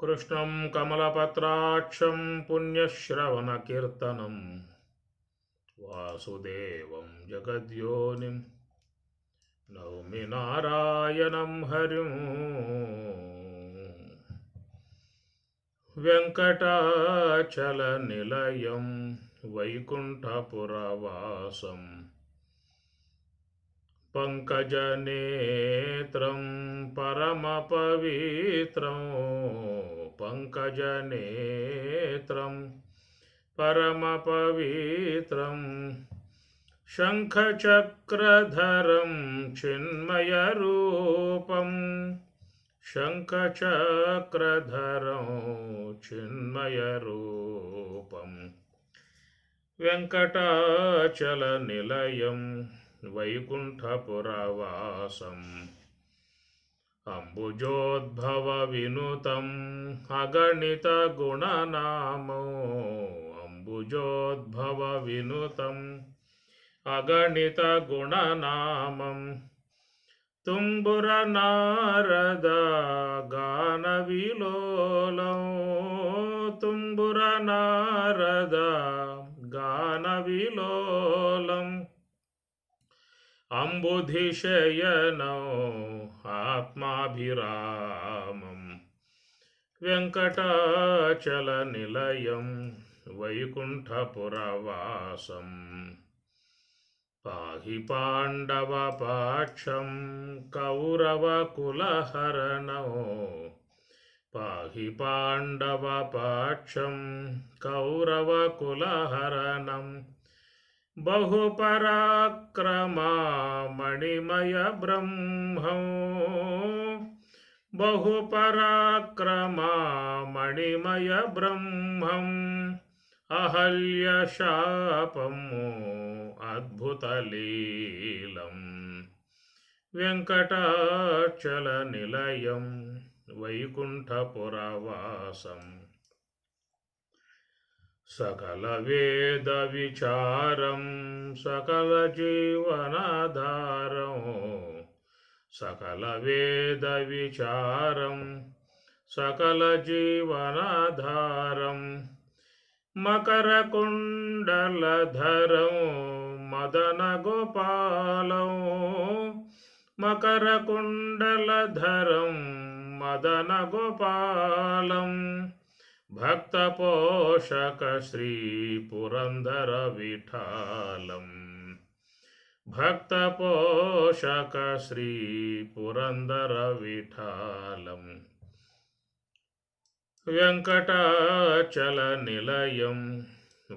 కృష్ణం కమలపత్రాక్షం పుణ్యశ్రవణకీర్తనం వాసుదేవం జగద్యోనిం నౌమి నారాయణం హరిం. వెంకటాచలనిలయం వైకుంఠపురవాసం పంకజనేత్రం పరమపవిత్రం పంకజనేత్రం పరమపవిత్రం శంఖచక్రధరం చిన్మయరూపం శంఖచక్రధరం చిన్మయరూపం వెంకటాచలనిలయం వైకుంఠపురవాసం అంబుజోద్భవ వినుతం అగణిత గుణనామో అంబుజోద్భవ వినుతం అగణిత గుణనామం తుంబుర నారద గాన విలోలం తుంబుర నారద గాన విలోలం అంబుధిశయనో ఆత్మాభిరామం వెంకటాచలనిలయం వైకుంఠపురవాసం పాహి పాండవపాక్షం కౌరవకులహరణో పాహి పాండవపాక్షం కౌరవకులహరణం బహుపరాక్రమా మణిమయ బ్రహ్మం బహుపరాక్రమా మణిమయ బ్రహ్మం అహల్యశాపము అద్భుతలీలం వెంకటాచలనిలయం వైకుంఠపురవాసం సకల వేద విచారం సకల జీవనాధారం సకల వేద విచారం సకల జీవనాధారం మకర కుండలధరం మదన గోపాలం మకర కుండలధరం మదన గోపాలం భక్త పోషక శ్రీ పురందర విఠాలం భక్త పోషక శ్రీ పురందర విఠాలం వెంకటాచలనిలయం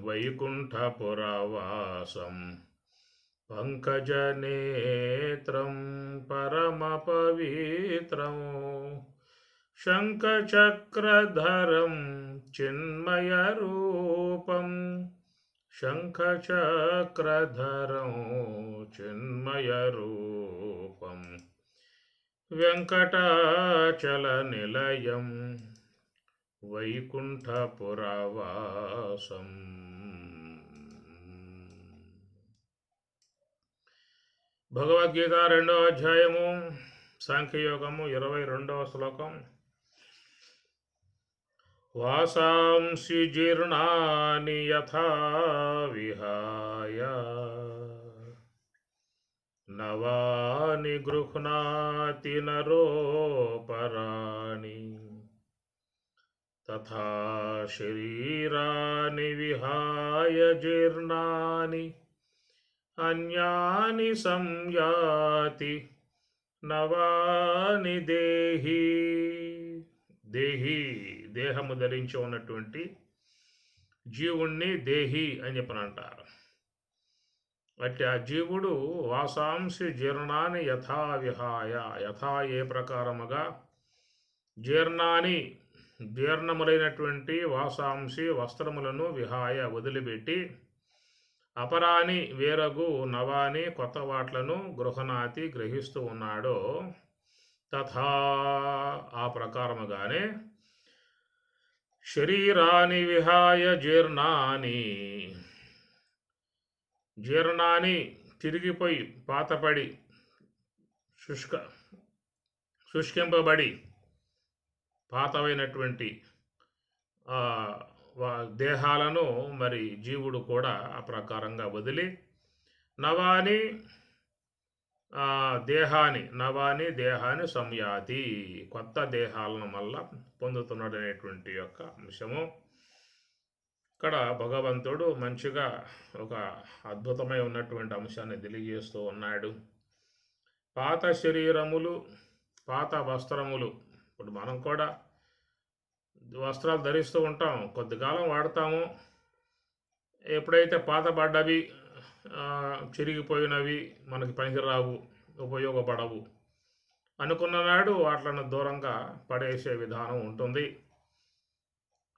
వైకుంఠపురవాసం పంకజనేత్రం పరమపవిత్రం శంఖచక్రధరం చిన్మయరూపం శంఖచక్రధరం చిన్మయరూపం వెంకటాచలనిలయం వైకుంఠపురవాసం. భగవద్గీత 2వ అధ్యాయము సాంఖ్యయోగము 22వ శ్లోకం. వాసాంసి జీర్ణాని యథా విహాయ నవాని గృహ్ణాతి నరోపరాణి తథా శరీరాని విహాయ జీర్ణాని అన్యాని సంయాతి నవాని దేహి. దేహి దేహము ధరించి ఉన్నటువంటి జీవుణ్ణి దేహి అని చెప్పనంటారు. అట్టి ఆ జీవుడు వాసాంసి జీర్ణాన్ని యథా విహాయ యథా ఏ ప్రకారముగా జీర్ణాన్ని జీర్ణములైనటువంటి వాసాంసి వస్త్రములను విహాయ వదిలిపెట్టి అపరాని వేరగు నవాని కొత్త వాట్లను గృహనాతి గ్రహిస్తూ ఉన్నాడో తథా ఆ ప్రకారముగానే శరీరాని విహాయ జీర్ణాని జీర్ణాన్ని తిరిగిపోయి పాతపడి శుష్కింపబడి పాతవైనటువంటి దేహాలను మరి జీవుడు కూడా ఆ ప్రకారంగా వదిలి నవాని దేహాన్ని సంయాతి, కొత్త దేహాలను మళ్ళా పొందుతున్నాడు అనేటువంటి యొక్క అంశము ఇక్కడ భగవంతుడు మంచిగా ఒక అద్భుతమై ఉన్నటువంటి అంశాన్ని తెలియజేస్తూ ఉన్నాడు. పాత శరీరములు, పాత వస్త్రములు. ఇప్పుడు మనం కూడా వస్త్రాలు ధరిస్తూ ఉంటాం, కొద్ది కాలం వాడతాము. ఎప్పుడైతే పాతబడ్డవి, చిరిగిపోయినవి, మనకి పనికిరావు, ఉపయోగపడవు అనుకున్న నాడు వాటిని దూరంగా పడేసే విధానం ఉంటుంది.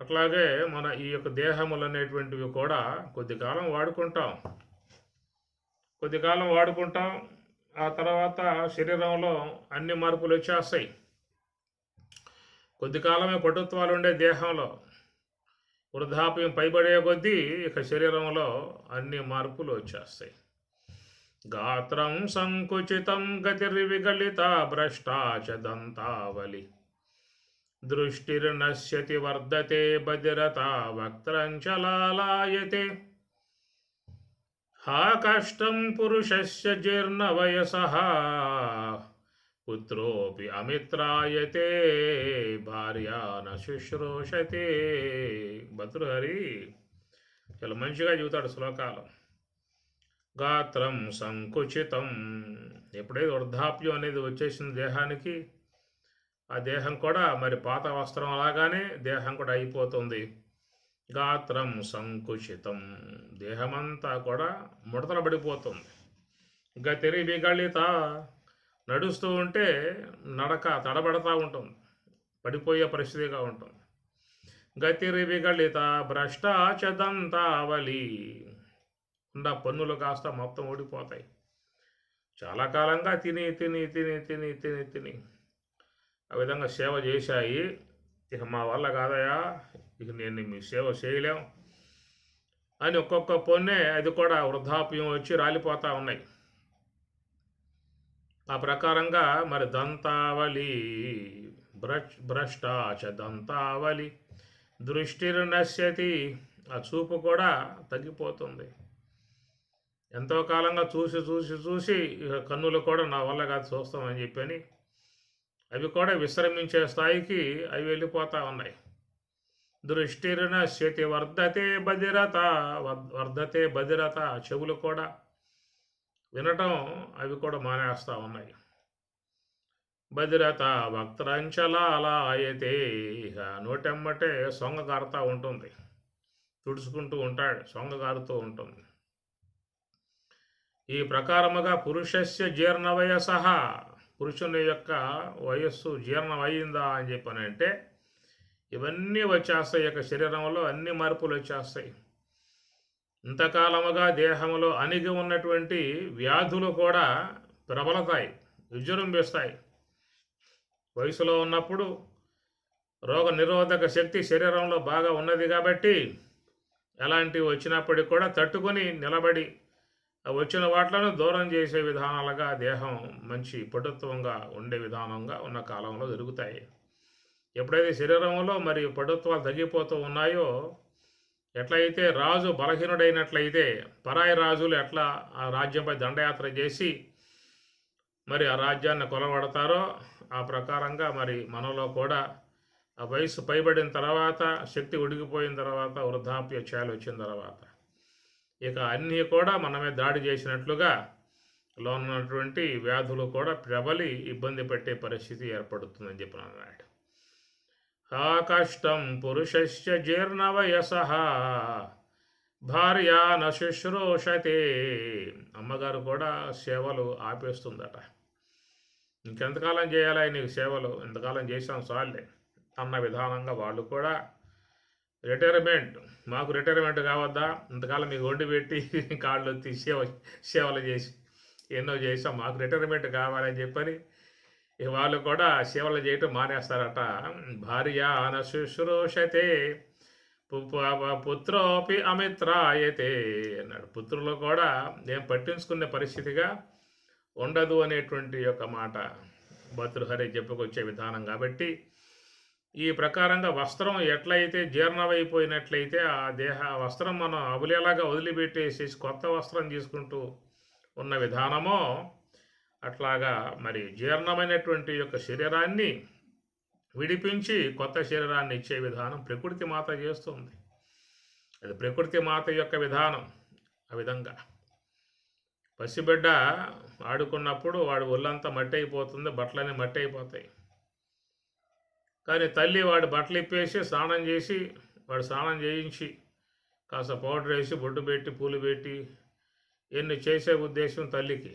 అట్లాగే మన ఈ యొక్క దేహములు అనేటువంటివి కూడా కొద్ది కాలం వాడుకుంటాం. ఆ తర్వాత శరీరంలో అన్ని మార్పులు వచ్చేస్తాయి. కొద్ది కాలమే పటుత్వాలు ఉండే దేహంలో వృద్ధాప్యం పైబడే కొద్దీ ఇక శరీరంలో అన్ని మార్పులు వచ్చేస్తాయి. గాత్రం సంకుచితం గతిర్విగళిత భ్రష్టాచ దంతావలి దృష్టిర్నశ్యతి వర్ధతే బదిరత వక్త్రంచలాయతే హా కష్టం పురుషస్య జీర్ణ వయసః పుత్రోపి అమిత్రాయతే భార్యా న శుశ్రూషతే. భర్తృహరి చాలా మంచిగా చెబుతాడు శ్లోకాలు. గాత్రం సంకుచితం, ఎప్పుడైతే వృద్ధాప్యం అనేది వచ్చేసిన దేహానికి, ఆ దేహం కూడా మరి పాత వస్త్రం లాగానే దేహం కూడా అయిపోతుంది. గాత్రం సంకుచితం, దేహమంతా కూడా ముడతలు పడిపోతుంది. గతిరి విగళిత, నడుస్తూ ఉంటే నడక తడబడతా ఉంటుంది, పడిపోయే పరిస్థితిగా ఉంటుంది. గతిరి విగళిత భ్రష్టాచ దంతావలి, ఉన్న పన్నులు కాస్త మొత్తం ఊడిపోతాయి. చాలా కాలంగా తిని ఆ విధంగా సేవ చేశాయి. ఇక మా వల్ల కాదయా, ఇక నేను మీ సేవ చేయలేం అని ఒక్కొక్క పొన్నే అది కూడా వృద్ధాప్యం వచ్చి రాలిపోతూ ఉన్నాయి. ఆ ప్రకారంగా మరి దంతావలి, భ్రష్టాచ దంతావలి దృష్టిర్నశ్యతి, ఆ చూపు కూడా తగ్గిపోతుంది. ఎంతో కాలంగా చూసి ఇక కన్నులు కూడా నా వల్ల కాదు చూస్తామని చెప్పని అవి కూడా విశ్రమించే స్థాయికి అవి వెళ్ళిపోతూ ఉన్నాయి. దృష్టిర్నశ్యతి వర్ధతే బధిరత, చెవులు కూడా వినటం అవి కూడా మానేస్తూ ఉన్నాయి. బధిరత వక్త్రంచలాయతే, ఇక నోటెమ్మటే సొంగ గారుతూ ఉంటుంది, తుడుచుకుంటూ ఉంటాడు, సొంగ గారుతూ ఉంటుంది. ఈ ప్రకారముగా పురుషస్య జీర్ణ వయసః, పురుషుని యొక్క వయస్సు జీర్ణమయ్యిందా అని చెప్పనంటే ఇవన్నీ వచ్చేస్తాయి. యొక్క శరీరంలో అన్ని మార్పులు వచ్చేస్తాయి. ఇంతకాలముగా దేహంలో అణిగి ఉన్నటువంటి వ్యాధులు కూడా ప్రబలతాయి, విజృంభిస్తాయి. వయసులో ఉన్నప్పుడు రోగ నిరోధక శక్తి శరీరంలో బాగా ఉన్నది కాబట్టి ఎలాంటివి వచ్చినప్పటికీ కూడా తట్టుకొని నిలబడి వచ్చిన వాటిలను దూరం చేసే విధానాలుగా దేహం మంచి పటుత్వంగా ఉండే విధానంగా ఉన్న కాలంలో జరుగుతాయి. ఎప్పుడైతే శరీరంలో మరి పటుత్వాలు తగ్గిపోతూ ఉన్నాయో, ఎట్లయితే రాజు బలహీనుడైనట్లయితే పరాయి రాజులు ఎట్లా ఆ రాజ్యంపై దండయాత్ర చేసి మరి ఆ రాజ్యాన్ని కొలబడతారో ఆ ప్రకారంగా మరి మనలో కూడా ఆ వయసు పైబడిన తర్వాత, శక్తి ఉడిగిపోయిన తర్వాత, వృద్ధాప్య ఛాయలు వచ్చిన తర్వాత ఇక అన్నీ కూడా మనమే దాడి చేసినట్లుగా లోనున్నటువంటి వ్యాధులు కూడా ప్రబలి ఇబ్బంది పెట్టే పరిస్థితి ఏర్పడుతుందని చెప్పిన అన్నాడు. హా కష్టం పురుషస్య జీర్ణ వయసః భార్యా న శుశ్రూషతే, అమ్మగారు కూడా సేవలు ఆపేస్తుందట. ఇంకెంతకాలం చేయాలి నీకు సేవలు, ఇంతకాలం చేసాం చాలే అన్న విధానంగా వాళ్ళు కూడా రిటైర్మెంట్, మాకు రిటైర్మెంట్ కావద్దా, ఇంతకాలం మీకు ఒండి పెట్టి కాళ్ళు ఎత్తి సేవలు చేసి ఎన్నో చేసాం, మాకు రిటైర్మెంట్ కావాలని చెప్పని వాళ్ళు కూడా సేవలు చేయటం మానేస్తారట. భార్య న శుశ్రూషతే పుత్రోపి అమిత్రాయతే అన్నాడు. పుత్రులు కూడా ఏం పట్టించుకునే పరిస్థితిగా ఉండదు అనేటువంటి యొక్క మాట భర్తృహరి చెప్పుకొచ్చే విధానం. కాబట్టి ఈ ప్రకారంగా వస్త్రం ఎట్లయితే జీర్ణమైపోయినట్లయితే ఆ వస్త్రం మనం అబులేలాగా వదిలిపెట్టేసేసి కొత్త వస్త్రం తీసుకుంటూ ఉన్న విధానమో, అట్లాగా మరి జీర్ణమైనటువంటి యొక్క శరీరాన్ని విడిపించి కొత్త శరీరాన్ని ఇచ్చే విధానం ప్రకృతి మాత చేస్తుంది. అది ప్రకృతి మాత యొక్క విధానం. ఆ విధంగా పసిబిడ్డ ఆడుకున్నప్పుడు వాడు ఒళ్ళంతా మట్టి అయిపోతుంది, బట్టలన్నీ మట్టి అయిపోతాయి. కానీ తల్లి వాడి బట్టలు ఇప్పేసి స్నానం చేసి, వాడు స్నానం చేయించి కాస్త పౌడర్ వేసి బొట్టు పెట్టి పూలు పెట్టి ఎన్ని చేసే ఉద్దేశం తల్లికి.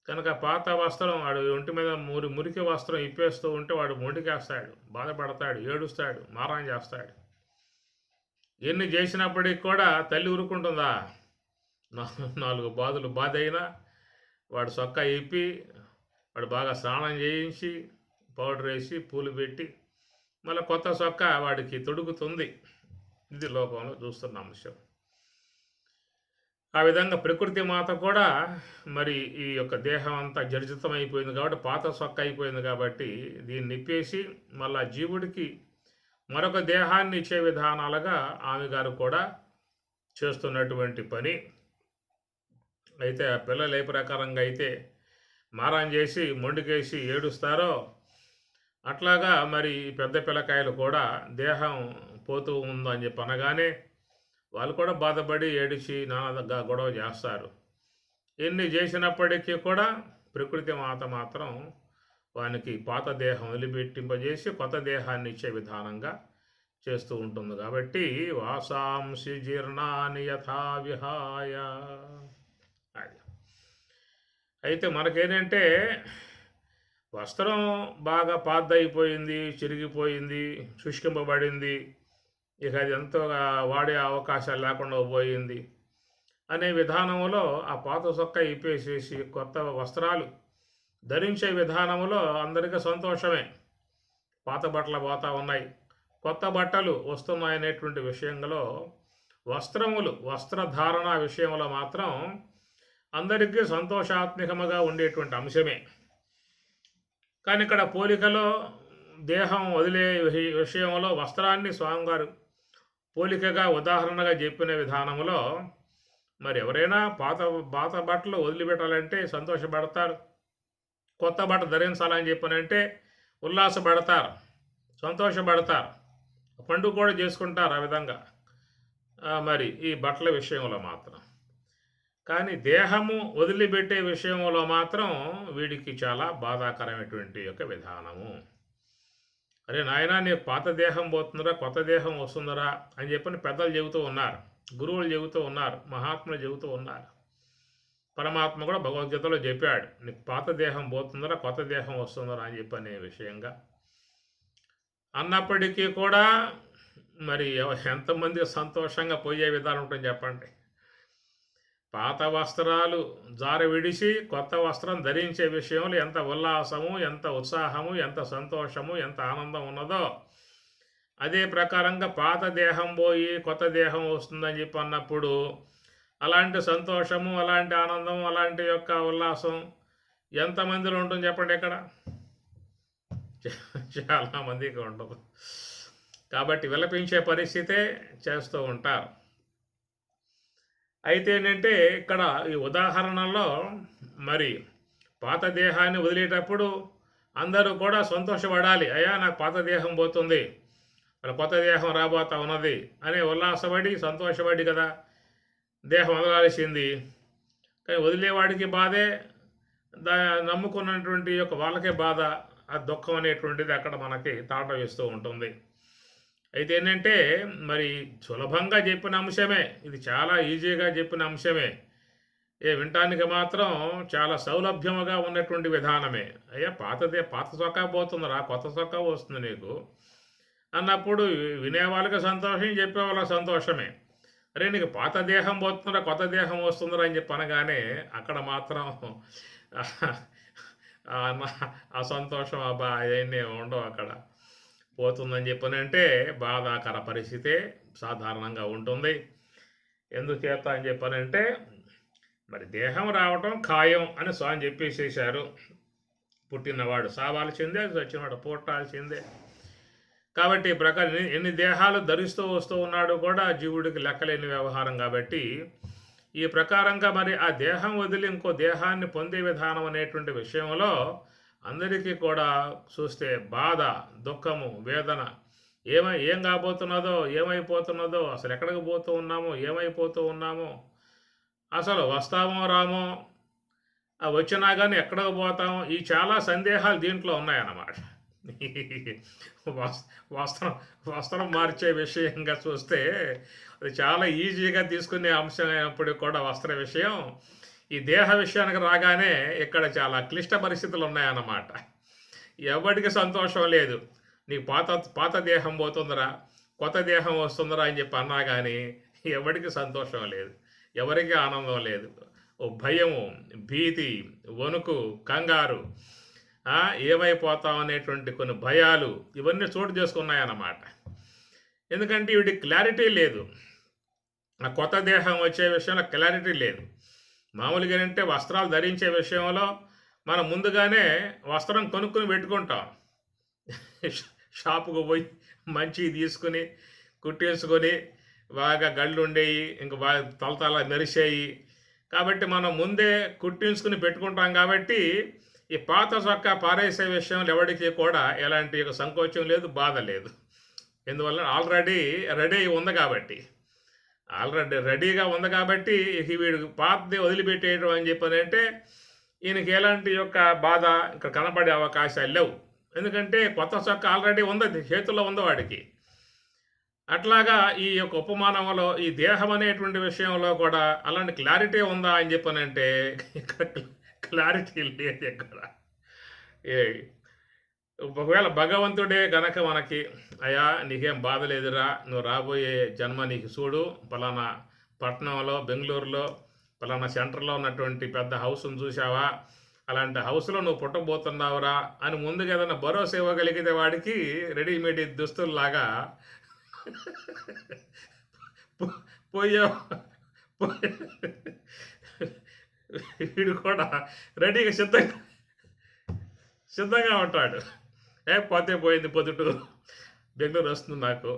కనుక పాత వస్త్రం వాడు ఒంటి మీద మురికి వస్త్రం ఇప్పేస్తూ ఉంటే వాడు మొండికేస్తాడు, బాధపడతాడు, ఏడుస్తాడు, మారం చేస్తాడు. ఎన్ని చేసినప్పటికి కూడా తల్లి ఊరుకుంటుందా? 4 బాధలు బాధ అయినా వాడు సొక్కా ఇప్పి వాడు బాగా స్నానం చేయించి పౌడర్ వేసి పూలు పెట్టి మళ్ళీ కొత్త సొక్కా వాడికి తొడుగుతుంది. ఇది లోకంలో చూస్తున్న అంశం. ఆ విధంగా ప్రకృతి మాత కూడా మరి ఈ యొక్క దేహం అంతా జర్జితం అయిపోయింది కాబట్టి, పాత సొక్క అయిపోయింది కాబట్టి దీన్ని నిప్పేసి మళ్ళా జీవుడికి మరొక దేహాన్ని ఇచ్చే విధానాలుగా ఆమె గారు కూడా చేస్తున్నటువంటి పని. అయితే ఆ పిల్లలు ఏ ప్రకారంగా అయితే మారం చేసి మొండికేసి ఏడుస్తారో, అట్లాగా మరి పెద్ద పిల్లకాయలు కూడా దేహం పోతూ ఉందని చెప్పి అనగానే వాళ్ళు కూడా బాధపడి ఏడిచి నానా గొడవ చేస్తారు. ఎన్ని చేసినప్పటికీ కూడా ప్రకృతి మాత మాత్రం వానికి పాత దేహం వదిలిపెట్టింపజేసి కొత్త దేహాన్ని ఇచ్చే విధానంగా చేస్తూ ఉంటుంది. కాబట్టి వాసాంసి జీర్ణాని యథా విహాయ. అది అయితే మనకేంటంటే వస్త్రం బాగా పాతదైపోయింది, చిరిగిపోయింది, శుష్కింపబడింది, ఇక అది ఎంతో వాడే అవకాశాలు లేకుండా పోయింది అనే విధానంలో ఆ పాత సొక్క ఇప్పేసేసి కొత్త వస్త్రాలు ధరించే విధానంలో అందరికీ సంతోషమే. పాత బట్టలు పోతా ఉన్నాయి, కొత్త బట్టలు వస్తున్నాయనేటువంటి విషయంలో వస్త్రధారణ విషయంలో మాత్రం అందరికీ సంతోషాత్మకముగా ఉండేటువంటి అంశమే. కానీ ఇక్కడ పోలికలో దేహం వదిలే విషయంలో వస్త్రాన్ని స్వామివారు పోలికగా ఉదాహరణగా చెప్పిన విధానంలో మరి ఎవరైనా పాత బట్టలు వదిలిపెట్టాలంటే సంతోషపడతారు, కొత్త బట్ట ధరించాలని చెప్పనంటే ఉల్లాసపడతారు, సంతోషపడతారు, పండుగ కూడా చేసుకుంటారు ఆ విధంగా మరి ఈ బట్టల విషయంలో మాత్రం. కానీ దేహము వదిలిపెట్టే విషయంలో మాత్రం వీడికి చాలా బాధాకరమైనటువంటి యొక్క విధానము. అరే నాయనా, నీకు పాత దేహం పోతుందరా, కొత్త దేహం వస్తుందరా అని చెప్పని పెద్దలు చెబుతూ ఉన్నారు, గురువులు చెబుతూ ఉన్నారు, మహాత్ములు చెబుతూ ఉన్నారు. పరమాత్మ కూడా భగవద్గీతలో చెప్పాడు, నీకు పాత దేహం పోతుందరా, కొత్త దేహం వస్తుందరా అని చెప్పనే విషయంగా. అన్నప్పటికీ కూడా మరి ఎంతమంది సంతోషంగా పోయే విధానం ఉంటుంది చెప్పండి. పాత వస్త్రాలు జార విడిచి కొత్త వస్త్రం ధరించే విషయంలో ఎంత ఉల్లాసము, ఎంత ఉత్సాహము, ఎంత సంతోషము, ఎంత ఆనందం ఉన్నదో, అదే ప్రకారంగా పాత దేహం పోయి కొత్త దేహం వస్తుందని చెప్పి అన్నప్పుడు అలాంటి సంతోషము, అలాంటి ఆనందం, అలాంటి యొక్క ఉల్లాసం ఎంతమందిలో ఉంటుంది చెప్పండి. ఇక్కడ చాలామందికి ఉండదు. కాబట్టి విలపించే పరిస్థితే చేస్తూ ఉంటారు. అయితే ఏంటంటే ఇక్కడ ఈ ఉదాహరణలో మరి పాత దేహాన్ని వదిలేటప్పుడు అందరూ కూడా సంతోషపడాలి. అయ్యా నాకు పాత దేహం పోతుంది, మరి కొత్త దేహం రాబోతా ఉన్నది అనే ఉల్లాసపడి సంతోషపడి కదా దేహం వదలాల్సింది. కానీ వదిలేవాడికి బాధే, నమ్ముకున్నటువంటి యొక్క వాళ్ళకే బాధ, ఆ దుఃఖం అనేటువంటిది అక్కడ మనకి తాట వేస్తూ ఉంటుంది. అయితే ఏంటంటే మరి సులభంగా చెప్పిన అంశమే ఇది, చాలా ఈజీగా చెప్పిన అంశమే, వినటానికి మాత్రం చాలా సౌలభ్యముగా ఉన్నటువంటి విధానమే. అయ్యా పాత చొక్కా పోతుందిరా, కొత్త చొక్కా వస్తుంది నీకు అన్నప్పుడు వినేవాళ్ళకి సంతోషం, చెప్పేవాళ్ళకి సంతోషమే. అరే నీకు పాత దేహం పోతుందిరా, కొత్త దేహం వస్తుందిరా అని చెప్పి అనగానే అక్కడ మాత్రం ఆ సంతోషం అవన్నీ ఉండవు, అక్కడ పోతుందని చెప్పనంటే బాధాకర పరిస్థితే సాధారణంగా ఉంటుంది. ఎందుచేత అని చెప్పనంటే మరి దేహం రావటం ఖాయం అని స్వామి చెప్పేసేసారు. పుట్టినవాడు సావాల్సిందే, చచ్చినవాడు పుట్టాల్సిందే. కాబట్టి ఈ ప్రకారం ఎన్ని దేహాలు ధరిస్తూ వస్తూ ఉన్నాడు కూడా జీవుడికి లెక్కలేని వ్యవహారం కాబట్టి ఈ ప్రకారంగా మరి ఆ దేహం వదిలి ఇంకో దేహాన్ని పొందే విధానం అనేటువంటి విషయంలో అందరికీ కూడా చూస్తే బాధ, దుఃఖము, వేదన, ఏం కాబోతున్నదో, ఏమైపోతున్నదో, అసలు ఎక్కడికి పోతూ ఉన్నామో, ఏమైపోతూ ఉన్నామో, అసలు వస్తామో రామో, వచ్చినా కానీ ఎక్కడికి పోతామో, ఈ చాలా సందేహాలు దీంట్లో ఉన్నాయన్నమాట. వస్త్రం వస్త్రం మార్చే విషయంగా చూస్తే అది చాలా ఈజీగా తీసుకునే అంశం అయినప్పటికీ కూడా వస్త్ర విషయం ఈ దేహ విషయానికి రాగానే ఇక్కడ చాలా క్లిష్ట పరిస్థితులు ఉన్నాయన్నమాట. ఎవరికి సంతోషం లేదు. నీకు పాత దేహం పోతుందిరా, కొత్త దేహం వస్తుందిరా అని చెప్పి అన్నా కానీ ఎవరికి సంతోషం లేదు, ఎవరికి ఆనందం లేదు. ఓ భయము, భీతి, వణుకు, కంగారు, ఏమైపోతాం అనేటువంటి కొన్ని భయాలు ఇవన్నీ చోటు చేసుకున్నాయన్నమాట. ఎందుకంటే వీడికి క్లారిటీ లేదు. ఆ కొత్త దేహం వచ్చే విషయంలో క్లారిటీ లేదు. మామూలుగా ఏంటంటే వస్త్రాలు ధరించే విషయంలో మనం ముందుగానే వస్త్రం కొనుక్కుని పెట్టుకుంటాం. షాపుకు పోయి మంచివి తీసుకుని కుట్టేసుకొని బాగా గళ్ళు ఉండేవి, ఇంకా బాగా తలతల మెరిసేయి. కాబట్టి మనం ముందే కుట్టించుకుని పెట్టుకుంటాం. కాబట్టి ఈ పాత చొక్కా పారేసే విషయంలో ఎవరికి కూడా ఎలాంటి సంకోచం లేదు, బాధ లేదు. ఎందువల్ల ఆల్రెడీ రెడీగా ఉంది కాబట్టి వీడు పాతది వదిలిపెట్టేయడం అని చెప్పనంటే ఈయనకి ఎలాంటి బాధ ఇక్కడ కనపడే అవకాశాలు లేవు. ఎందుకంటే కొత్త చొక్కా ఆల్రెడీ ఉంది, చేతుల్లో ఉంది వాడికి. అట్లాగా ఈ ఉపమానంలో ఈ దేహం అనేటువంటి విషయంలో కూడా అలాంటి క్లారిటీ ఉందా అని చెప్పనంటే ఇక్కడ క్లారిటీ లేదు. ఇక్కడ ఒకవేళ భగవంతుడే గనక మనకి, అయ్యా నీకేం బాధ లేదురా, నువ్వు రాబోయే జన్మ నీకు చూడు, పలానా పట్టణంలో, బెంగళూరులో పలానా సెంటర్లో ఉన్నటువంటి పెద్ద హౌస్ను చూసావా, అలాంటి హౌస్లో నువ్వు పుట్టబోతున్నావురా అని ముందుగా ఏదైనా భరోసా ఇవ్వగలిగితే వాడికి రెడీమేడ్ దుస్తుల్లాగా పోయే వీడు కూడా రెడీగా సిద్ధంగా ఉంటాడు. పోతే పోయింది, పొద్దుటూరు బెంగళూరు వస్తుంది, నాకు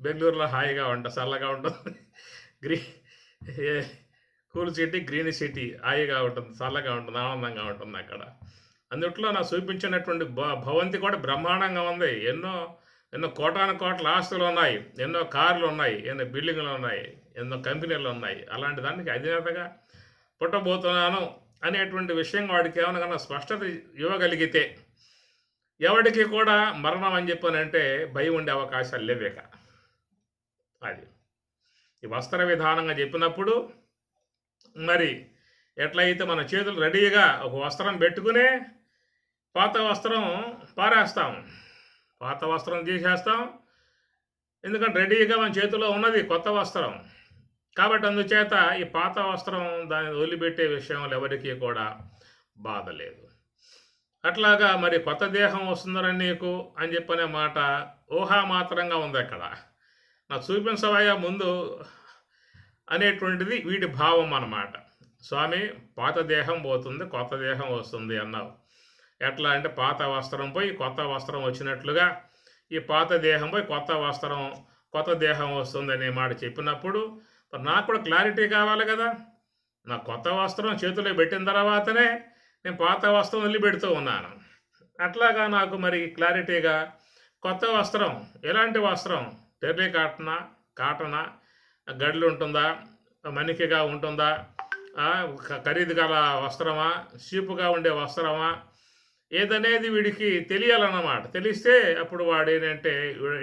బెంగళూరులో హాయిగా చల్లగా ఉంటుంది, కూల్ సిటీ, గ్రీన్ సిటీ, హాయిగా ఉంటుంది, చల్లగా ఉంటుంది, ఆనందంగా ఉంటుంది అక్కడ. అందుట్లో నాకు చూపించినటువంటి భవంతి కూడా బ్రహ్మాండంగా ఉంది. ఎన్నో కోటాను కోట్ల ఆస్తులు ఉన్నాయి, ఎన్నో కార్లు ఉన్నాయి, ఎన్నో బిల్డింగ్లు ఉన్నాయి, ఎన్నో కంపెనీలు ఉన్నాయి. అలాంటి దానికి అధినేతగా పుట్టబోతున్నాను అనేటువంటి విషయం వాడికి ఏమైనా స్పష్టత ఇవ్వగలిగితే ఎవరికి కూడా మరణం అని చెప్పానంటే భయం ఉండే అవకాశాలు లేవేక. అది ఈ వస్త్ర విధానంగా చెప్పినప్పుడు మరి ఎట్లయితే మన చేతులు రెడీగా ఒక వస్త్రం పెట్టుకునే పాత వస్త్రం పారేస్తాం, పాత వస్త్రం తీసేస్తాం. ఎందుకంటే రెడీగా మన చేతిలో ఉన్నది కొత్త వస్త్రం. కాబట్టి అందుచేత ఈ పాత వస్త్రం దాన్ని వదిలిపెట్టే విషయంలో ఎవరికి కూడా బాధ లేదు. అట్లాగా మరి కొత్త దేహం వస్తుందని నీకు అని చెప్పనే మాట ఊహామాత్రంగా ఉంది అక్కడ. నాకు చూపించవయ్యా ముందు అనేటువంటిది వీటి భావం అన్నమాట. స్వామి పాత దేహం పోతుంది, కొత్త దేహం వస్తుంది అన్నావు. ఎట్లా అంటే పాత వస్త్రం పోయి కొత్త వస్త్రం వచ్చినట్లుగా ఈ పాత దేహం పోయి కొత్త దేహం వస్తుంది అనే మాట చెప్పినప్పుడు నాకు కూడా క్లారిటీ కావాలి కదా. నా కొత్త వస్త్రం చేతిలో పెట్టిన తర్వాతనే నేను పాత వస్త్రం వదిలిపెడుతూ ఉన్నాను. అట్లాగా నాకు మరి క్లారిటీగా కొత్త వస్త్రం ఎలాంటి వస్త్రం, టెర్రీ కాటనా, గడ్లు ఉంటుందా, మణికగా ఉంటుందా, ఖరీదు గల వస్త్రమా, చీపుగా ఉండే వస్త్రమా, ఏదనేది వీడికి తెలియాలన్నమాట. తెలిస్తే అప్పుడు వాడు ఏంటంటే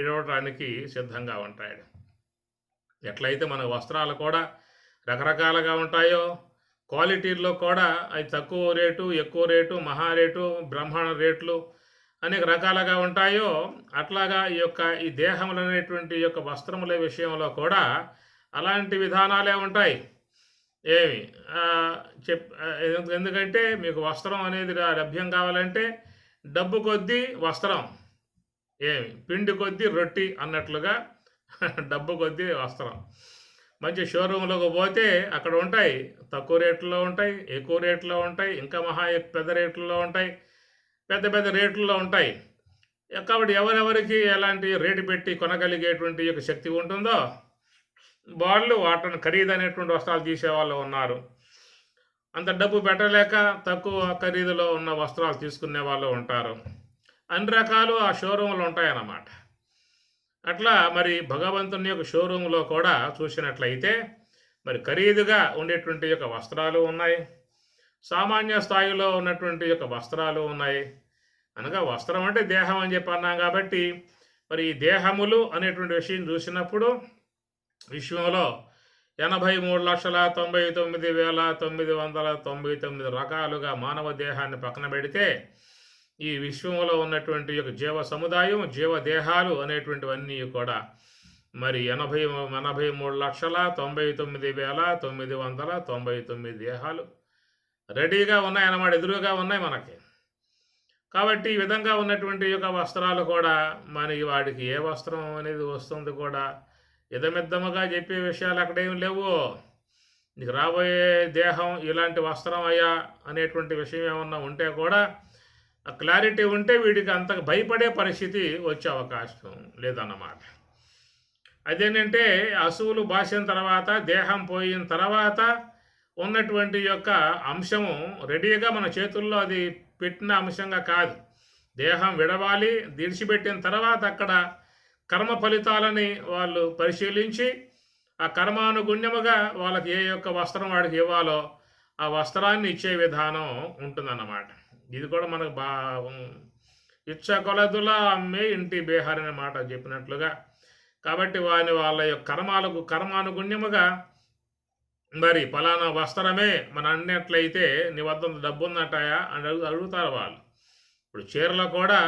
ఇవ్వడానికి సిద్ధంగా ఉంటాడు. ఎట్లయితే మన వస్త్రాలు కూడా రకరకాలుగా ఉంటాయో, క్వాలిటీల్లో కూడా అవి తక్కువ రేటు, ఎక్కువ రేటు, మహా రేటు, బ్రహ్మాండ రేట్లు అనేక రకాలుగా ఉంటాయో, అట్లాగా ఈ దేహంలో అనేటువంటి వస్త్రముల విషయంలో కూడా అలాంటి విధానాలే ఉంటాయి. ఎందుకంటే మీకు వస్త్రం అనేది లభ్యం కావాలంటే డబ్బు కొద్దీ వస్త్రం, పిండి కొద్దీ రొట్టి అన్నట్లుగా డబ్బు కొద్దీ వస్త్రం. మంచి షోరూంలోకి పోతే అక్కడ ఉంటాయి, తక్కువ రేట్లలో ఉంటాయి, ఎక్కువ రేట్లో ఉంటాయి, ఇంకా పెద్ద రేట్లలో ఉంటాయి, పెద్ద రేట్లలో ఉంటాయి. కాబట్టి ఎవరెవరికి ఎలాంటి రేటు పెట్టి కొనగలిగేటువంటి యొక్క శక్తి ఉంటుందో వాళ్ళు వాటిని ఖరీదైనటువంటి వస్త్రాలు తీసేవాళ్ళు ఉన్నారు. అంత డబ్బు పెట్టలేక తక్కువ ఖరీదులో ఉన్న వస్త్రాలు తీసుకునే వాళ్ళు ఉంటారు. అన్ని రకాలు ఆ షోరూంలు ఉంటాయన్నమాట. అట్లా మరి భగవంతుని యొక్క షోరూంలో కూడా చూసినట్లయితే మరి ఖరీదుగా ఉండేటువంటి యొక్క వస్త్రాలు ఉన్నాయి, సామాన్య స్థాయిలో ఉన్నటువంటి యొక్క వస్త్రాలు ఉన్నాయి. అనగా వస్త్రం అంటే దేహం అని చెప్పి అన్నాం కాబట్టి మరి ఈ దేహములు అనేటువంటి విషయం చూసినప్పుడు విశ్వంలో 83,99,999 రకాలుగా మానవ దేహాన్ని పక్కన పెడితే ఈ విశ్వంలో ఉన్నటువంటి యొక్క జీవ సముదాయం, జీవ దేహాలు అనేటువంటివన్నీ కూడా మరి 83,99,999 దేహాలు రెడీగా ఉన్నాయన్నమాట, ఎదురుగా ఉన్నాయి మనకి. కాబట్టి ఈ విధంగా ఉన్నటువంటి యొక్క వస్త్రాలు కూడా మనకి వాడికి ఏ వస్త్రం అనేది వస్తుంది కూడా ఇదమిద్దముగా చెప్పే విషయాలు అక్కడేం లేవు. నీకు రాబోయే దేహం ఇలాంటి వస్త్రం అయ్యా అనేటువంటి విషయం ఏమన్నా ఉంటే కూడా ఆ క్లారిటీ ఉంటే వీడికి అంత భయపడే పరిస్థితి వచ్చే అవకాశం లేదన్నమాట. అదేంటంటే అసువులు బాసిన తర్వాత, దేహం పోయిన తర్వాత ఉన్నటువంటి యొక్క అంశము రెడీగా మన చేతుల్లో అది పెట్టిన అంశంగా కాదు. దేహం విడవాలి, విడిచిపెట్టిన తర్వాత అక్కడ కర్మ ఫలితాలని వాళ్ళు పరిశీలించి ఆ కర్మానుగుణ్యముగా వాళ్ళకి ఏ యొక్క వస్త్రం వాడికి ఇవ్వాలో ఆ వస్త్రాన్ని ఇచ్చే విధానం ఉంటుందన్నమాట. ఇది కూడా మనకు ఇచ్చ కొలదులా అమ్మే ఇంటి బేహార్ అనే మాట చెప్పినట్లుగా. కాబట్టి వాళ్ళ యొక్క కర్మానుగుణ్యముగా మరి ఫలానా వస్త్రమే మన అన్నట్లయితే నీ వద్ద డబ్బు ఉందంటాయా అని అడుగుతారు వాళ్ళు. ఇప్పుడు చీరలు కూడా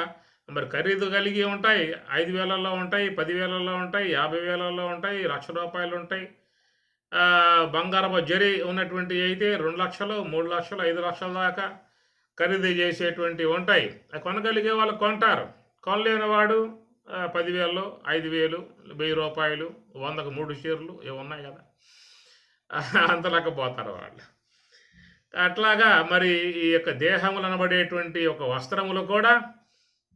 మరి ఖరీదు కలిగి ఉంటాయి, 5,000లో ఉంటాయి, 10,000లో ఉంటాయి, 50,000లో ఉంటాయి, ₹1,00,000 ఉంటాయి. బంగారపు జరి ఉన్నటువంటి అయితే 2 లక్షలు, 3 లక్షలు, 5 లక్షల దాకా ఖరీదు చేసేటువంటివి ఉంటాయి. కొనగలిగే వాళ్ళు కొంటారు, కొనలేని వాడు 10,000, 5,000, ₹1,000, 100కు 3 చీరలు ఇవి ఉన్నాయి కదా, అంతలేకపోతారు వాళ్ళు. అట్లాగా మరి ఈ యొక్క దేహములు అనబడేటువంటి ఒక వస్త్రములు కూడా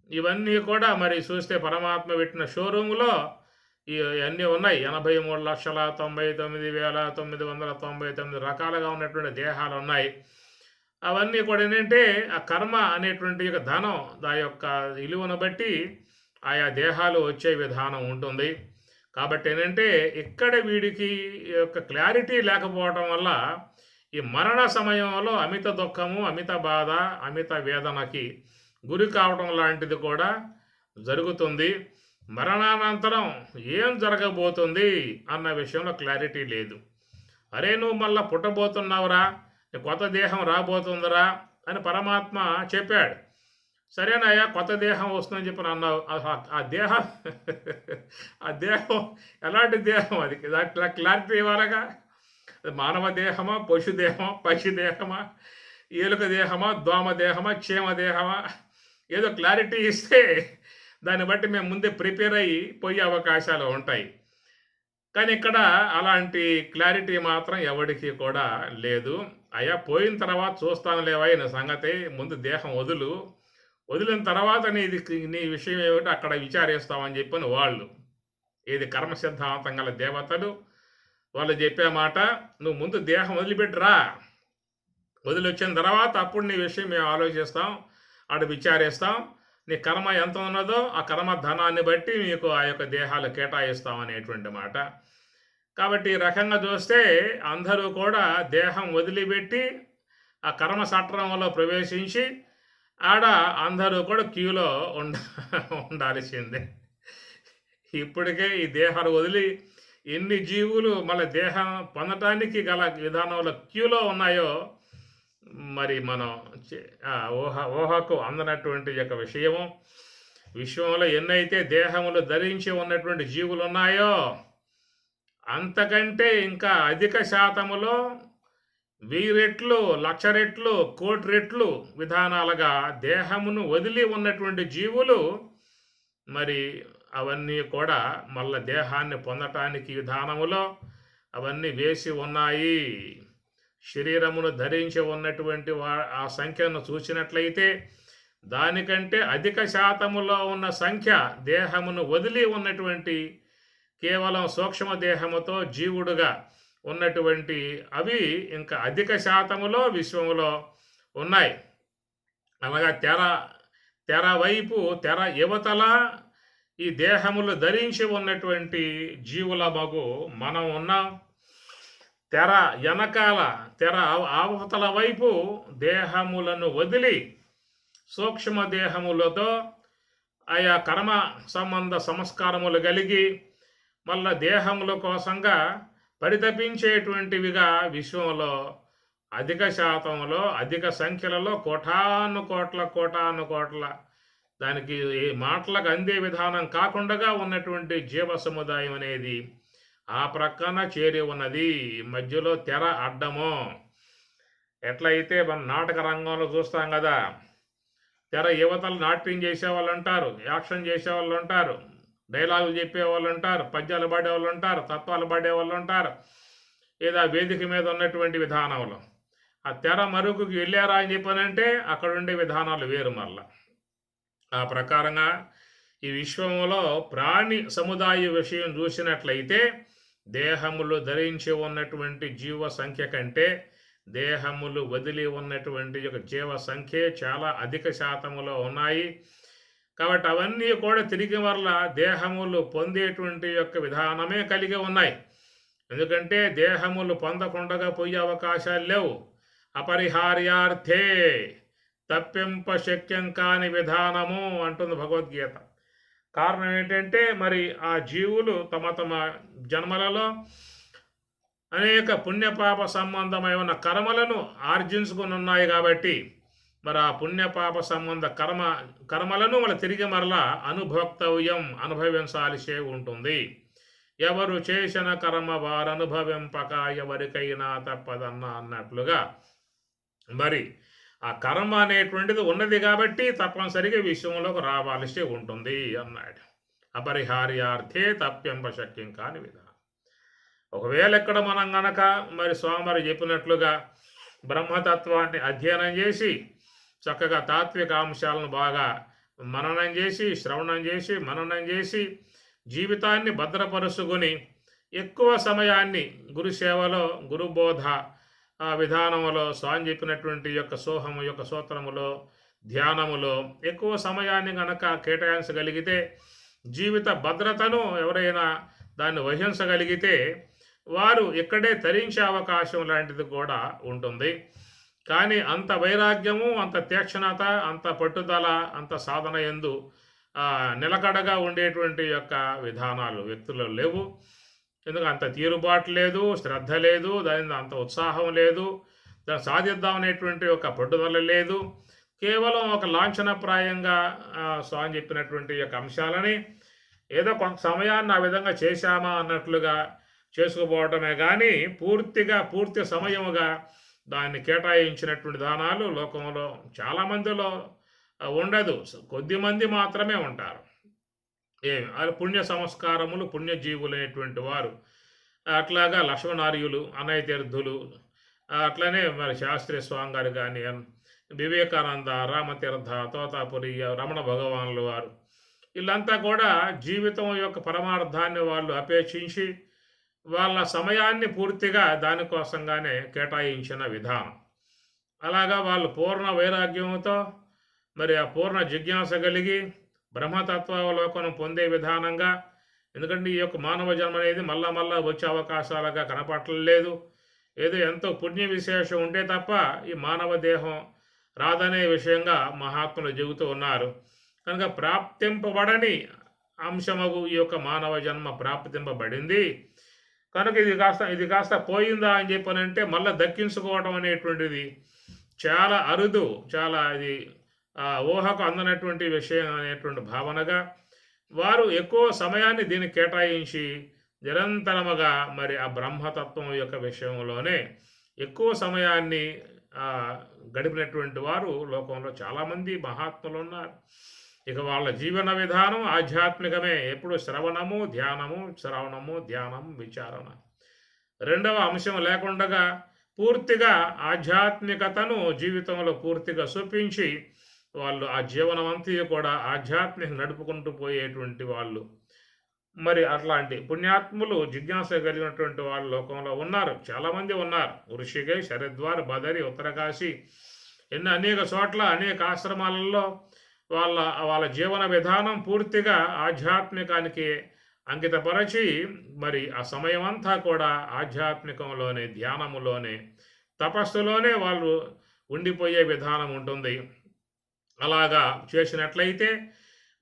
ఇవన్నీ కూడా మరి చూస్తే పరమాత్మ పెట్టిన షోరూములో ఇవన్నీ ఉన్నాయి. 83,99,999 రకాలుగా ఉన్నటువంటి దేహాలు ఉన్నాయి. అవన్నీ కూడా ఏంటంటే ఆ కర్మ అనేటువంటి యొక్క ధనం దాని యొక్క విలువను బట్టి ఆయా దేహాలు వచ్చే విధానం ఉంటుంది. కాబట్టి ఏంటంటే ఇక్కడ వీడికి యొక్క క్లారిటీ లేకపోవడం వల్ల ఈ మరణ సమయంలో అమిత దుఃఖము, అమిత బాధ, అమిత వేదనకి గురి కావడం లాంటిది కూడా జరుగుతుంది. మరణానంతరం ఏం జరగబోతుంది అన్న విషయంలో క్లారిటీ లేదు. అరే నువ్వు మళ్ళీ పుట్టబోతున్నావురా, కొత్త దేహం రాబోతుందిరా అని పరమాత్మ చెప్పాడు. సరేనయ్యా కొత్త దేహం వస్తుందని చెప్పి అన్నావు. ఆ దేహం ఆ దేహం ఎలాంటి దేహం అది క్లారిటీ ఇవ్వాలగా. మానవ దేహమా, పశు దేహమా, పక్షి దేహమా, ఏలుక దేహమా, దోమ దేహమా, క్షేమ దేహమా, ఏదో క్లారిటీ ఇస్తే దాన్ని బట్టి మేము ముందే ప్రిపేర్ అయ్యి పోయే అవకాశాలు ఉంటాయి. కానీ ఇక్కడ అలాంటి క్లారిటీ మాత్రం ఎవరికి కూడా లేదు. అయ్యా పోయిన తర్వాత చూస్తాను లేవయ్య నా సంగతి, ముందు దేహం వదిలిన తర్వాత నీ విషయం ఏమిటో అక్కడ విచారిస్తామని చెప్పని వాళ్ళు, ఏది కర్మ సిద్ధాంతం గల దేవతలు వాళ్ళు చెప్పే మాట, నువ్వు ముందు దేహం వదిలిపెట్టురా, వదిలి వచ్చిన తర్వాత అప్పుడు నీ విషయం మేము ఆలోచిస్తాం, అటు విచారిస్తాం, నీ కర్మ ఎంత ఉన్నదో ఆ కర్మ ధనాన్ని బట్టి మీకు ఆ యొక్క దేహాలు కేటాయిస్తాం అనేటువంటి మాట. కాబట్టి ఈ రకంగా చూస్తే అందరూ కూడా దేహం వదిలిపెట్టి ఆ కర్మ సట్రంలో ప్రవేశించి ఆడ అందరూ కూడా క్యూలో ఉండాల్సిందే. ఇప్పటికే ఈ దేహాలు వదిలి ఎన్ని జీవులు మళ్ళీ దేహం పొందటానికి గల విధానంలో క్యూలో ఉన్నాయో మరి మనం ఊహకు అందనటువంటి యొక్క విషయము. విశ్వంలో ఎన్నైతే దేహములు ధరించి ఉన్నటువంటి జీవులు ఉన్నాయో అంతకంటే ఇంకా అధిక శాతములో 1000 రెట్లు, 1,00,000 రెట్లు, 1,00,00,000 రెట్లు విధానాలుగా దేహమును వదిలి ఉన్నటువంటి జీవులు మరి అవన్నీ కూడా మళ్ళా దేహాన్ని పొందటానికి విధానములో అవన్నీ వేసి ఉన్నాయి. శరీరమును ధరించి ఉన్నటువంటి ఆ సంఖ్యను చూసినట్లయితే దానికంటే అధిక శాతములో ఉన్న సంఖ్య దేహమును వదిలి ఉన్నటువంటి కేవలం సూక్ష్మ దేహముతో జీవుడుగా ఉన్నటువంటి అవి ఇంకా అధిక శాతములో విశ్వములో ఉన్నాయి. అనగా తెర వైపు తెర యువతల ఈ దేహములు ధరించి ఉన్నటువంటి జీవుల మగు మనం ఉన్నాం. తెర వెనకాల తెర అవతల వైపు దేహములను వదిలి సూక్ష్మ దేహములతో ఆయా కర్మ సంబంధ సంస్కారములు కలిగి మళ్ళా దేహముల కోసంగా పరితపించేటువంటివిగా విశ్వంలో అధిక శాతంలో అధిక సంఖ్యలలో కోటాను కోట్ల దానికి మాటలకు అందే విధానం కాకుండా ఉన్నటువంటి జీవ సముదాయం అనేది ఆ ప్రక్కన చేరి ఉన్నది. మధ్యలో తెర అడ్డము. ఎట్లయితే మన నాటక రంగంలో చూస్తాం కదా, తెర యువతలు నాట్యం చేసేవాళ్ళు ఉంటారు, యాక్షన్ చేసేవాళ్ళు ఉంటారు, డైలాగులు చెప్పేవాళ్ళు ఉంటారు, పద్యాలు పాడేవాళ్ళు ఉంటారు, తత్వాలు పాడేవాళ్ళు ఉంటారు. ఏదో వేదిక మీద ఉన్నటువంటి విధానంలో ఆ తెర మరుగుకి వెళ్ళారా అని చెప్పానంటే అక్కడ ఉండే విధానాలు వేరు. మళ్ళా ఆ ప్రకారంగా ఈ విశ్వంలో ప్రాణి సముదాయ విషయం చూసినట్లయితే దేహములు ధరించి ఉన్నటువంటి జీవ సంఖ్య కంటే దేహములు వదిలి ఉన్నటువంటి యొక్క జీవ సంఖ్య చాలా అధిక శాతములో ఉన్నాయి. కాబట్టి అవన్నీ కూడా తిరిగి వల్ల దేహములు పొందేటువంటి యొక్క విధానమే కలిగి ఉన్నాయి. ఎందుకంటే దేహములు పొందకుండా పోయే అవకాశాలు లేవు. అపరిహార్యార్థే తప్పింప శక్యం కాని విధానము అంటుంది భగవద్గీత. కారణం ఏంటంటే మరి ఆ జీవులు తమ జన్మలలో అనేక పుణ్యపాప సంబంధమైన కర్మలను ఆర్జించుకుని ఉన్నాయి కాబట్టి మరి ఆ పుణ్యపాప సంబంధ కర్మలను మళ్ళీ తిరిగి మరలా అనుభోక్తవ్యం అనుభవించాల్సే ఉంటుంది. ఎవరు చేసిన కర్మ వారు అనుభవింపక ఎవరికైనా తప్పదన్న అన్నట్లుగా మరి ఆ కర్మ అనేటువంటిది ఉన్నది కాబట్టి తప్పనిసరిగా విషయంలోకి రావాల్సి ఉంటుంది అన్నాడు. అపరిహార్యార్థే తప్పింప శక్యం కాని విధానం. ఒకవేళ ఇక్కడ మనం గనక మరి స్వామివారు చెప్పినట్లుగా బ్రహ్మతత్వాన్ని అధ్యయనం చేసి చక్కగా తాత్విక అంశాలను బాగా మననం చేసి శ్రవణం చేసి మననం చేసి జీవితాన్ని భద్రపరుచుకొని ఎక్కువ సమయాన్ని గురుసేవలో గురుబోధ విధానములో స్వామి చెప్పినటువంటి యొక్క సోహము యొక్క సూత్రములో ధ్యానములో ఎక్కువ సమయాన్ని గనక కేటాయించగలిగితే జీవిత భద్రతను ఎవరైనా దాన్ని వహించగలిగితే వారు ఇక్కడే తరించే అవకాశం లాంటిది కూడా ఉంటుంది. కానీ అంత వైరాగ్యము, అంత తీక్షణత, అంత పట్టుదల, అంత సాధన యందు నిలకడగా ఉండేటువంటి యొక్క విధానాలు వ్యక్తులు లేవు. ఎందుకంటే అంత తీరుబాటు లేదు, శ్రద్ధ లేదు, దాని అంత ఉత్సాహం లేదు, దాన్ని సాధిద్దామనేటువంటి ఒక పట్టుదల లేదు. కేవలం ఒక లాంఛనప్రాయంగా స్వామి చెప్పినటువంటి యొక్క అంశాలని ఏదో కొంత సమయాన్ని ఆ విధంగా చేశామా అన్నట్లుగా చేసుకుపోవటమే కానీ పూర్తి సమయముగా దాన్ని కేటాయించినటువంటి దానాలు లోకంలో చాలామందిలో ఉండదు. కొద్దిమంది మాత్రమే ఉంటారు. అది పుణ్య సంస్కారములు పుణ్యజీవులు అనేటువంటి వారు. అట్లాగా లక్ష్మణార్యులు, అన్నయ్య తీర్థులు, అట్లనే మరి శాస్త్రీయ స్వామి గారు కానీ, వివేకానంద, రామతీర్థ, తోతాపురి, రమణ భగవానులు వారు, వీళ్ళంతా కూడా జీవితం యొక్క పరమార్థాన్ని వాళ్ళు అపేక్షించి వాళ్ళ సమయాన్ని పూర్తిగా దానికోసంగానే కేటాయించిన విధానం. అలాగా వాళ్ళు పూర్ణ వైరాగ్యంతో మరి ఆ పూర్ణ జిజ్ఞాస కలిగి బ్రహ్మతత్వావలోకనం పొందే విధానంగా, ఎందుకంటే ఈ యొక్క మానవ జన్మ అనేది మళ్ళా వచ్చే అవకాశాలుగా కనపడలేదు. ఏదో ఎంతో పుణ్య విశేషం ఉంటే తప్ప ఈ మానవ దేహం రాదనే విషయంగా మహాత్ములు చెబుతూ ఉన్నారు. కనుక ప్రాప్తింపబడని అంశమగు ఈ యొక్క మానవ జన్మ ప్రాప్తింపబడింది కనుక ఇది కాస్త పోయిందా అని చెప్పనంటే మళ్ళీ దక్కించుకోవడం అనేటువంటిది చాలా అరుదు, చాలా ఇది ఊహకు అందనటువంటి విషయం అనేటువంటి భావనగా వారు ఎక్కువ సమయాన్ని దీన్ని కేటాయించి నిరంతరముగా మరి ఆ బ్రహ్మతత్వం యొక్క విషయంలోనే ఎక్కువ సమయాన్ని గడిపినటువంటి వారు లోకంలో చాలామంది మహాత్ములు ఉన్నారు. ఇక వాళ్ళ జీవన విధానం ఆధ్యాత్మికమే. ఎప్పుడు శ్రవణము ధ్యానము విచారణ. రెండవ అంశం లేకుండా పూర్తిగా ఆధ్యాత్మికతను జీవితంలో పూర్తిగా చూపించి వాళ్ళు ఆ జీవనం అంతా కూడా ఆధ్యాత్మిక నడుపుకుంటూ పోయేటువంటి వాళ్ళు. మరి అట్లాంటి పుణ్యాత్ములు జిజ్ఞాస కలిగినటువంటి వాళ్ళు లోకంలో ఉన్నారు, చాలామంది ఉన్నారు. ఋషికేశ్, హరిద్వార్, బదరి, ఉత్తరకాశీ, అనేక చోట్ల అనేక ఆశ్రమాలలో వాళ్ళ వాళ్ళ జీవన విధానం పూర్తిగా ఆధ్యాత్మికానికి అంకితపరచి మరి ఆ సమయం అంతా కూడా ఆధ్యాత్మికంలోనే, ధ్యానములోనే, తపస్సులోనే వాళ్ళు ఉండిపోయే విధానం ఉంటుంది. అలాగా చేసినట్లయితే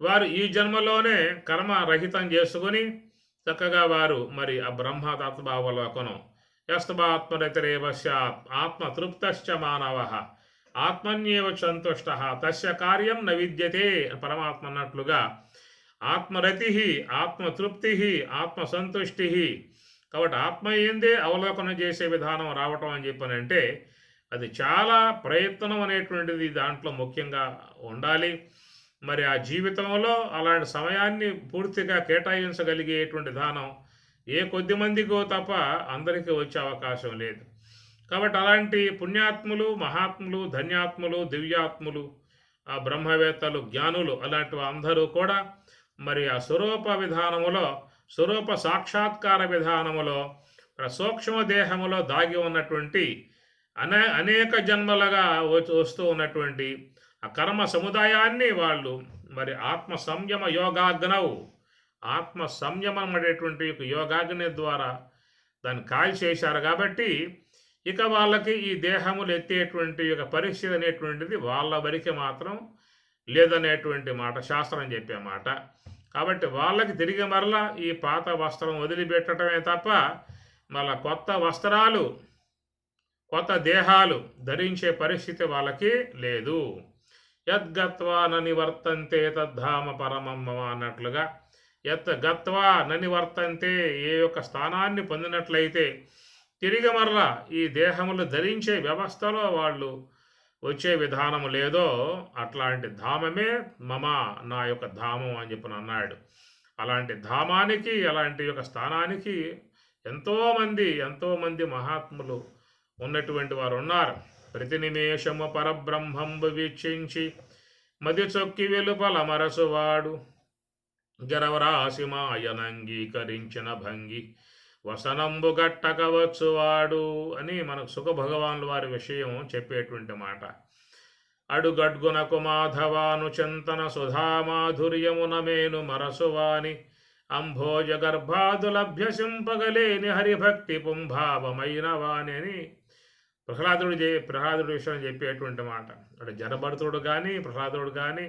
వారు ఈ జన్మలోనే కర్మ రహితం చేసుకుని చక్కగా వారు మరి ఆ బ్రహ్మతత్వావలోకనం యస్తమాత్మరతిరేవ స్యాత్ ఆత్మతృప్తశ్చ మానవ ఆత్మన్యేవ సంతుష్ట తస్య కార్యం న విద్యతే పరమాత్మ అన్నట్లుగా ఆత్మరతి, ఆత్మతృప్తి, ఆత్మసంతుష్టి. కాబట్టి ఆత్మ ఏందే అవలోకనం చేసే విధానం రావటం అని చెప్పనంటే అది చాలా ప్రయత్నం అనేటువంటిది దాంట్లో ముఖ్యంగా ఉండాలి. మరి ఆ జీవితంలో అలాంటి సమయాన్ని పూర్తిగా కేటాయించగలిగేటువంటి విధానం ఏ కొద్ది మందికో తప్ప అందరికీ వచ్చే అవకాశం లేదు. కాబట్టి అలాంటి పుణ్యాత్ములు, మహాత్ములు, ధన్యాత్ములు, దివ్యాత్ములు, ఆ బ్రహ్మవేత్తలు, జ్ఞానులు అలాంటి అందరూ కూడా మరి ఆ స్వరూప విధానములో, స్వరూప సాక్షాత్కార విధానములో సూక్ష్మ దేహములో దాగి ఉన్నటువంటి అనేక జన్మలుగా వస్తూ ఉన్నటువంటి ఆ కర్మ సముదాయాన్ని వాళ్ళు మరి ఆత్మ సంయమ యోగాగ్నవు, ఆత్మ సంయమం అనేటువంటి యోగాగ్ని ద్వారా దాన్ని కాల్చేశారు. కాబట్టి ఇక వాళ్ళకి ఈ దేహములు ఎత్తేటువంటి యొక్క పరిస్థితి అనేటువంటిది వాళ్ళ వరకు మాత్రం లేదనేటువంటి మాట శాస్త్రం చెప్పే మాట. కాబట్టి వాళ్ళకి తిరిగి మరలా ఈ పాత వస్త్రం వదిలిపెట్టడమే తప్ప మళ్ళా కొత్త వస్త్రాలు, కొత్త దేహాలు ధరించే పరిస్థితి వాళ్ళకి లేదు. యద్గత్వా నివర్తంతే తద్ధామ పరమమ్మ అన్నట్లుగా యద్గత్వా నివర్తంతే, ఏ యొక్క స్థానాన్ని పొందినట్లయితే తిరిగి మరలా ఈ దేహములు ధరించే వ్యవస్థలో వాళ్ళు వచ్చే విధానము లేదో అట్లాంటి ధామమే మమ, నా యొక్క ధామం అని చెప్పి అన్నాడు. అలాంటి ధామానికి, అలాంటి యొక్క స్థానానికి ఎంతోమంది మహాత్ములు ఉన్నటువంటి వారు ఉన్నారు. ప్రతి నిమేషము పరబ్రహ్మంబు వీక్షించి మది చొక్కి వెలుపల మరసువాడు గరవరాశి మాయనంగీకరించిన భంగి వసనంబు గట్టకవచ్చువాడు అని మనకు సుఖ భగవాన్ల వారి విషయం చెప్పేటువంటి మాట. అడుగడ్గునకు మాధవాను చింతన సుధామాధుర్యమున మేను మరసువాని అంభోజ గర్భాదులభ్యసింపగలేని హరిభక్తి పుంభావమైన వాణి అని ప్రహ్లాదుడి విషయం చెప్పేటువంటి మాట. అంటే జనభరతుడు కానీ, ప్రహ్లాదుడు కానీ,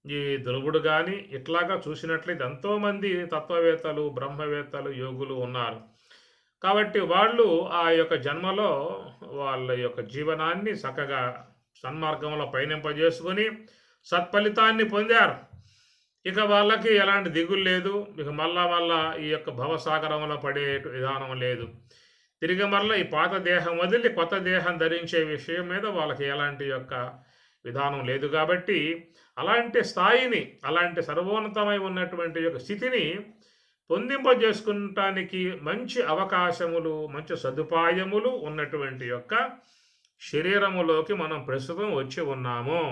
ఈ ధ్రువుడు కానీ ఇట్లాగా చూసినట్లయితే ఎంతోమంది తత్వవేత్తలు, బ్రహ్మవేత్తలు, యోగులు ఉన్నారు. కాబట్టి వాళ్ళు ఆ యొక్క జన్మలో వాళ్ళ యొక్క జీవనాన్ని చక్కగా సన్మార్గంలో పయనింపజేసుకొని సత్ఫలితాన్ని పొందారు. ఇక వాళ్ళకి ఎలాంటి దిగులు లేదు. ఇక మళ్ళా ఈ యొక్క భవసాగరంలో పడే విధానం లేదు. తిరిగి మరలా ఈ పాత దేహం వదిలి కొత్త దేహం ధరించే విషయం మీద వాళ్ళకి ఎలాంటి యొక్క విధానం లేదు. కాబట్టి అలాంటి స్థాయిని, అలాంటి సర్వోన్నతమై ఉన్నటువంటి యొక్క స్థితిని పొందింపజేసుకుంటానికి మంచి అవకాశములు, మంచి సదుపాయములు ఉన్నటువంటి యొక్క శరీరములోకి మనం ప్రస్తుతం వచ్చి ఉన్నాము.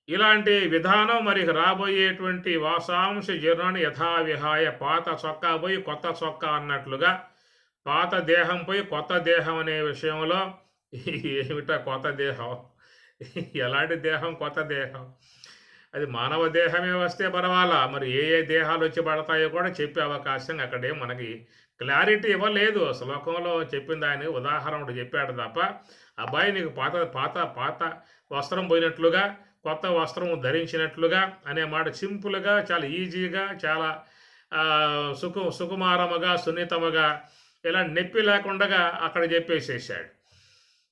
ఇలాంటి విధానం మరి రాబోయేటువంటి వాసాంశ జీర్ణాన్ని యథావిహాయ, పాత చొక్కా పోయి కొత్త చొక్కా అన్నట్లుగా పాత దేహం పోయి కొత్త దేహం అనే విషయంలో ఏమిటా కొత్త దేహం? ఎలాంటి దేహం కొత్త దేహం? అది మానవ దేహమే వస్తే పర్వాలా, మరి ఏ దేహాలు వచ్చి పడతాయో కూడా చెప్పే అవకాశం అక్కడే మనకి క్లారిటీ ఇవ్వలేదు. శ్లోకంలో చెప్పింది ఆయన ఉదాహరణ చెప్పాడు తప్ప అబ్బాయి నీకు పాత పాత పాత వస్త్రం పోయినట్లుగా కొత్త వస్త్రం ధరించినట్లుగా అనే మాట సింపుల్గా, చాలా ఈజీగా, చాలా సుకుమారముగా, సున్నితముగా, ఇలా నొప్పి లేకుండా అక్కడ చెప్పేసేసాడు.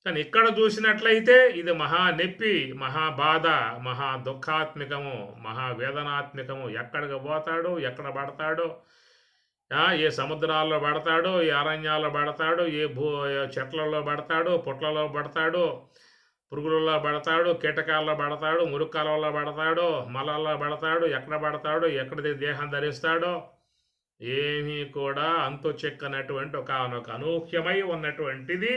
కానీ ఇక్కడ చూసినట్లయితే ఇది మహా నొప్పి, మహా బాధ, మహా దుఃఖాత్మికము, మహా వేదనాత్మికము. ఎక్కడికి పోతాడో, ఎక్కడ పడతాడో, ఏ సముద్రాల్లో పడతాడో, ఏ అరణ్యాల్లో పడతాడో, ఏ చెట్లలో పడతాడో, పుట్లలో పడతాడో, పురుగులలో పడతాడు, కీటకాల్లో పడతాడు, మురుక్కాలలో పడతాడో, మలాల్లో పడతాడు, ఎక్కడ పడతాడో, ఎక్కడ దేహం ధరిస్తాడో ఏమీ కూడా అంతు చెక్కనటువంటి ఒక అనూహ్యమై ఉన్నటువంటిది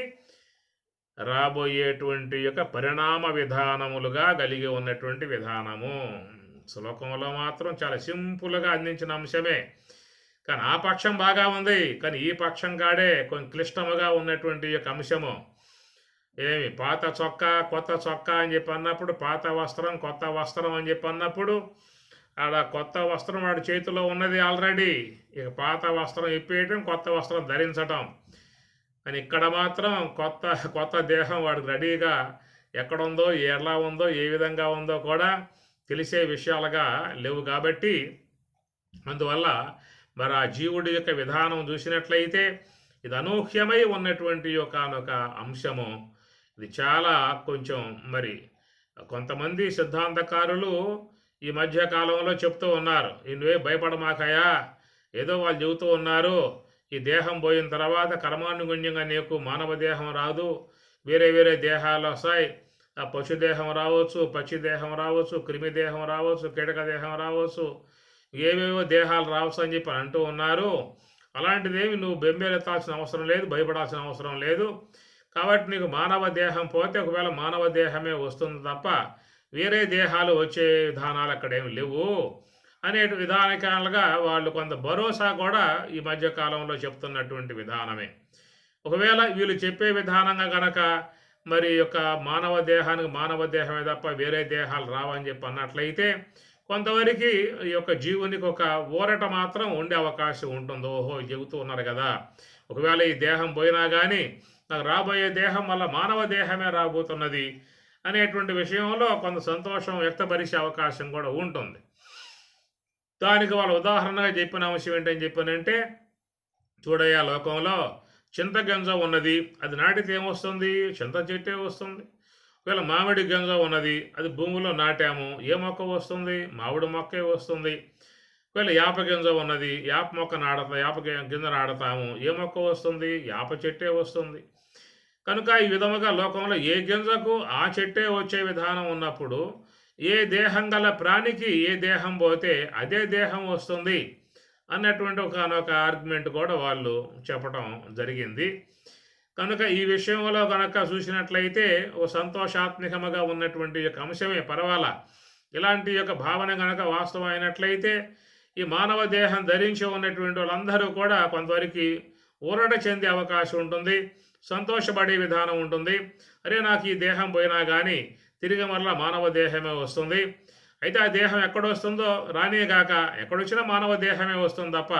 రాబోయేటువంటి యొక్క పరిణామ విధానములుగా కలిగి ఉన్నటువంటి విధానము. శ్లోకంలో మాత్రం చాలా సింపుల్గా అందించిన అంశమే, కానీ ఆ పక్షం బాగా ఉంది, కానీ ఈ పక్షం కాడే కొంచెం క్లిష్టముగా ఉన్నటువంటి యొక్క అంశము. ఏమి పాత చొక్కా కొత్త చొక్కా అని చెప్పి అన్నప్పుడు, పాత వస్త్రం కొత్త వస్త్రం అని చెప్పి అన్నప్పుడు, ఆడ కొత్త వస్త్రం వాడి చేతిలో ఉన్నది ఆల్రెడీ, ఇక పాత వస్త్రం ఇప్పేయటం, కొత్త వస్త్రం ధరించటం. కానీ ఇక్కడ మాత్రం కొత్త కొత్త దేహం వాడికి రెడీగా ఎక్కడుందో, ఎలా ఉందో, ఏ విధంగా ఉందో కూడా తెలిసే విషయాలుగా లేవు. కాబట్టి అందువల్ల మరి ఆ జీవుడి యొక్క విధానం చూసినట్లయితే ఇది అనూహ్యమై ఉన్నటువంటి ఒకనొక అంశము. ఇది చాలా కొంచెం మరి కొంతమంది సిద్ధాంతకారులు ఈ మధ్య కాలంలో చెప్తూ ఉన్నారు, నువ్వే భయపడమాకయా, ఏదో వాళ్ళు చెబుతూ ఉన్నారు, ఈ దేహం పోయిన తర్వాత కర్మానుగుణ్యంగా నీకు మానవ దేహం రాదు, వేరే వేరే దేహాలు వస్తాయి. ఆ పశుదేహం రావచ్చు, పక్షి దేహం రావచ్చు, క్రిమి దేహం రావచ్చు, కీటక దేహం రావచ్చు, ఏవేవో దేహాలు రావచ్చు అని చెప్పి అంటూ ఉన్నారు. అలాంటిదేమి నువ్వు బెంబేలెత్తాల్సిన అవసరం లేదు, భయపడాల్సిన అవసరం లేదు. కాబట్టి నీకు మానవ దేహం పోతే ఒకవేళ మానవ దేహమే వస్తుంది తప్ప వేరే దేహాలు వచ్చే విధానాలు అక్కడేమి లేవు అనే విధానకాలుగా వాళ్ళు కొంత భరోసా కూడా ఈ మధ్యకాలంలో చెప్తున్నటువంటి విధానమే. ఒకవేళ వీళ్ళు చెప్పే విధానంగా గనక మరి యొక్క మానవ దేహానికి మానవ దేహమే తప్ప వేరే దేహాలు రావని చెప్పి అన్నట్లయితే కొంతవరకు ఈ యొక్క జీవునికి ఒక ఊరట మాత్రం ఉండే అవకాశం ఉంటుంది. ఓహో చెబుతూ ఉన్నారు కదా, ఒకవేళ ఈ దేహం పోయినా కానీ నాకు రాబోయే దేహం వల్ల మానవ దేహమే రాబోతున్నది అనేటువంటి విషయంలో కొంత సంతోషం వ్యక్తపరిచే అవకాశం కూడా ఉంటుంది. దానికి వాళ్ళ ఉదాహరణగా చెప్పిన అంశం ఏంటని చెప్పానంటే, చూడయ్యా లోకంలో చింత గింజ ఉన్నది, అది నాటితే ఏమొస్తుంది? చింత చెట్టే వస్తుంది. ఒకవేళ మామిడి గింజ ఉన్నది, అది భూమిలో నాటాము, ఏ మొక్క వస్తుంది? మామిడి మొక్కే వస్తుంది. ఒకవేళ యాప గింజ ఉన్నది, యాప గింజ నాడతాము, ఏ మొక్క వస్తుంది? యాప చెట్టే వస్తుంది. కనుక ఈ విధముగా లోకంలో ఏ గింజకు ఆ చెట్టే వచ్చే విధానం ఉన్నప్పుడు ఏ దేహం గల ప్రాణికి ఏ దేహం పోతే అదే దేహం వస్తుంది అన్నటువంటి ఒకనొక ఆర్గ్యుమెంట్ కూడా వాళ్ళు చెప్పడం జరిగింది. కనుక ఈ విషయంలో కనుక చూసినట్లయితే ఓ సంతోషాత్మకముగా ఉన్నటువంటి యొక్క అంశమే పర్వాలా. ఇలాంటి యొక్క భావన కనుక వాస్తవం అయినట్లయితే ఈ మానవ దేహం ధరించి ఉన్నటువంటి వాళ్ళందరూ కూడా కొంతవరకు ఊరట చెందే అవకాశం ఉంటుంది, సంతోషపడే విధానం ఉంటుంది. అరే నాకు ఈ దేహం పోయినా కానీ తిరిగి మరలా మానవ దేహమే వస్తుంది. అయితే ఆ దేహం ఎక్కడొస్తుందో రానేగాక ఎక్కడొచ్చినా మానవ దేహమే వస్తుంది తప్ప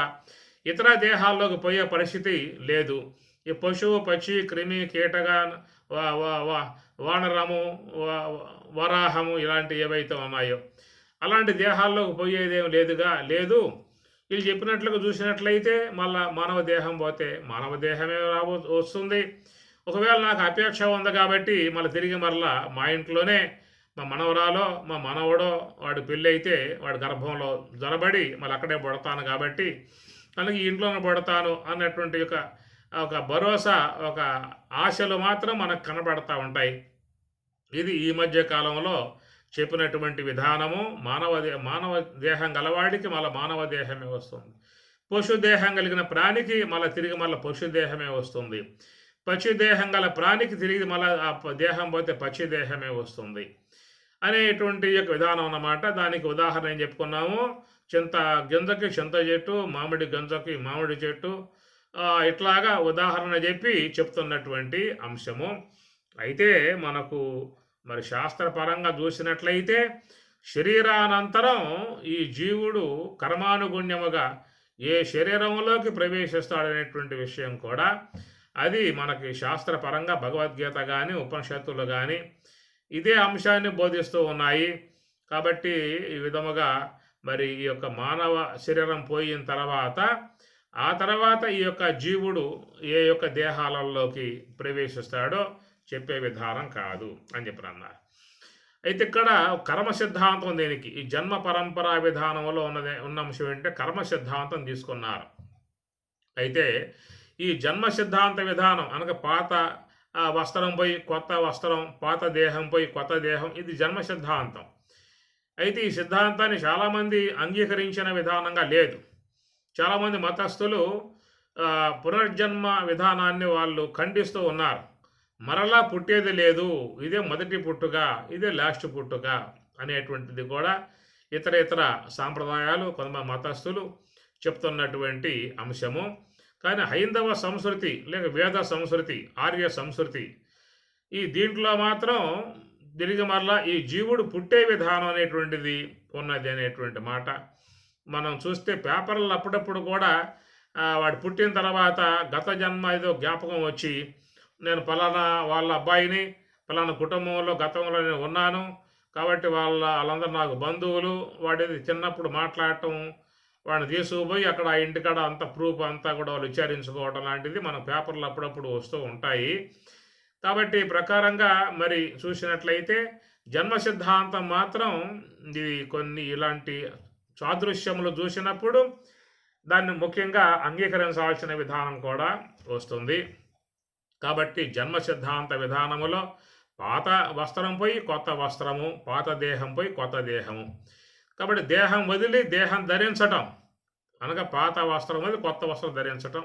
ఇతర దేహాల్లోకి పోయే పరిస్థితి లేదు. ఈ పశువు, పక్షి, క్రిమి, కీటగా, వానరము, వరాహము ఇలాంటి ఏవైతే ఉన్నాయో అలాంటి దేహాల్లోకి పోయేదేం లేదు. వీళ్ళు చెప్పినట్లుగా చూసినట్లయితే మళ్ళా మానవ దేహం పోతే మానవ దేహమే వస్తుంది. ఒకవేళ నాకు అపేక్ష ఉంది కాబట్టి మళ్ళీ తిరిగి మరలా మా ఇంట్లోనే మా మనవరాలో మా మనవడో వాడి పెళ్ళి అయితే వాడి గర్భంలో జొరబడి మళ్ళీ అక్కడే పడతాను కాబట్టి అలాగే ఇంట్లోనే పడతాను అన్నటువంటి ఒక భరోసా, ఒక ఆశలు మాత్రం మనకు కనబడతా ఉంటాయి. ఇది ఈ మధ్య కాలంలో చెప్పినటువంటి విధానము. మానవ దేహం గలవాడికి మళ్ళీ మానవ దేహమే వస్తుంది. పశు దేహం కలిగిన ప్రాణికి మళ్ళీ తిరిగి మళ్ళీ పశు దేహమే వస్తుంది. పక్షి దేహం గల ప్రాణికి తిరిగి మళ్ళీ ఆ దేహం పోతే పక్షి దేహమే వస్తుంది అనేటువంటి యొక్క విధానం అన్నమాట. దానికి ఉదాహరణ ఏం చెప్పుకున్నాము, చింత గింజకి చింత చెట్టు, మామిడి గింజకి మామిడి చెట్టు, ఇట్లాగా ఉదాహరణ చెప్పి చెప్తున్నటువంటి అంశము. అయితే మనకు మరి శాస్త్రపరంగా చూసినట్లయితే శరీరానంతరం ఈ జీవుడు కర్మానుగుణ్యముగా ఏ శరీరంలోకి ప్రవేశిస్తాడనేటువంటి విషయం కూడా అది మనకి శాస్త్రపరంగా భగవద్గీత కానీ ఉపనిషత్తులు కానీ ఇదే అంశాన్ని బోధిస్తూ ఉన్నాయి. కాబట్టి ఈ విధముగా మరి ఈ యొక్క మానవ శరీరం పోయిన తర్వాత ఆ తర్వాత ఈ యొక్క జీవుడు ఏ యొక్క దేహాలలోకి ప్రవేశిస్తాడో చెప్పే విధానం కాదు అని చెప్పి అన్నారు. అయితే ఇక్కడ కర్మ సిద్ధాంతం దీనికి ఈ జన్మ పరంపరా విధానంలో ఉన్న అంశం ఏంటంటే కర్మ సిద్ధాంతం తీసుకున్నారు. అయితే ఈ జన్మ సిద్ధాంత విధానం అనగా పాత వస్త్రం పోయి కొత్త వస్త్రం, పాత దేహం పోయి కొత్త దేహం, ఇది జన్మ సిద్ధాంతం. అయితే ఈ సిద్ధాంతాన్ని చాలామంది అంగీకరించిన విధానంగా లేదు. చాలామంది మతస్థులు పునర్జన్మ విధానాన్ని వాళ్ళు ఖండిస్తూ ఉన్నారు. మరలా పుట్టేది లేదు, ఇదే మొదటి పుట్టుక, ఇదే లాస్ట్ పుట్టుక అనేటువంటిది కూడా ఇతర ఇతర సాంప్రదాయాలు కొంతమంది మతస్థులు చెప్తున్నటువంటి అంశము. కానీ హైందవ సంస్కృతి లేక వేద సంస్కృతి, ఆర్య సంస్కృతి దీంట్లో మాత్రం తిరిగి మరలా ఈ జీవుడు పుట్టే విధానం అనేటువంటిది ఉన్నది అనేటువంటి మాట మనం చూస్తే పేపర్లు అప్పుడప్పుడు కూడా వాడు పుట్టిన తర్వాత గత జన్మ ఏదో జ్ఞాపకం వచ్చి నేను ఫలానా వాళ్ళ అబ్బాయిని ఫలానా కుటుంబంలో గతంలో నేను ఉన్నాను కాబట్టి వాళ్ళందరూ నాకు బంధువులు, వాడి చిన్నప్పుడు మాట్లాడటం, వాడిని తీసుకుపోయి అక్కడ ఆ ఇంటికాడ అంత ప్రూఫ్ అంతా కూడా వాళ్ళు విచారించుకోవడం లాంటిది మన పేపర్లు అప్పుడప్పుడు వస్తూ ఉంటాయి. కాబట్టి ప్రకారంగా మరి చూసినట్లయితే జన్మ సిద్ధాంతం మాత్రం ఇది కొన్ని ఇలాంటి సాదృశ్యములు చూసినప్పుడు దాన్ని ముఖ్యంగా అంగీకరించాల్సిన విధానం కూడా వస్తుంది. కాబట్టి జన్మ సిద్ధాంత విధానములో పాత వస్త్రం పోయి కొత్త వస్త్రము, పాత దేహం పోయి కొత్త దేహము. కాబట్టి దేహం వదిలి దేహం ధరించటం అనగా పాత వస్త్రం వదిలి కొత్త వస్త్రం ధరించటం,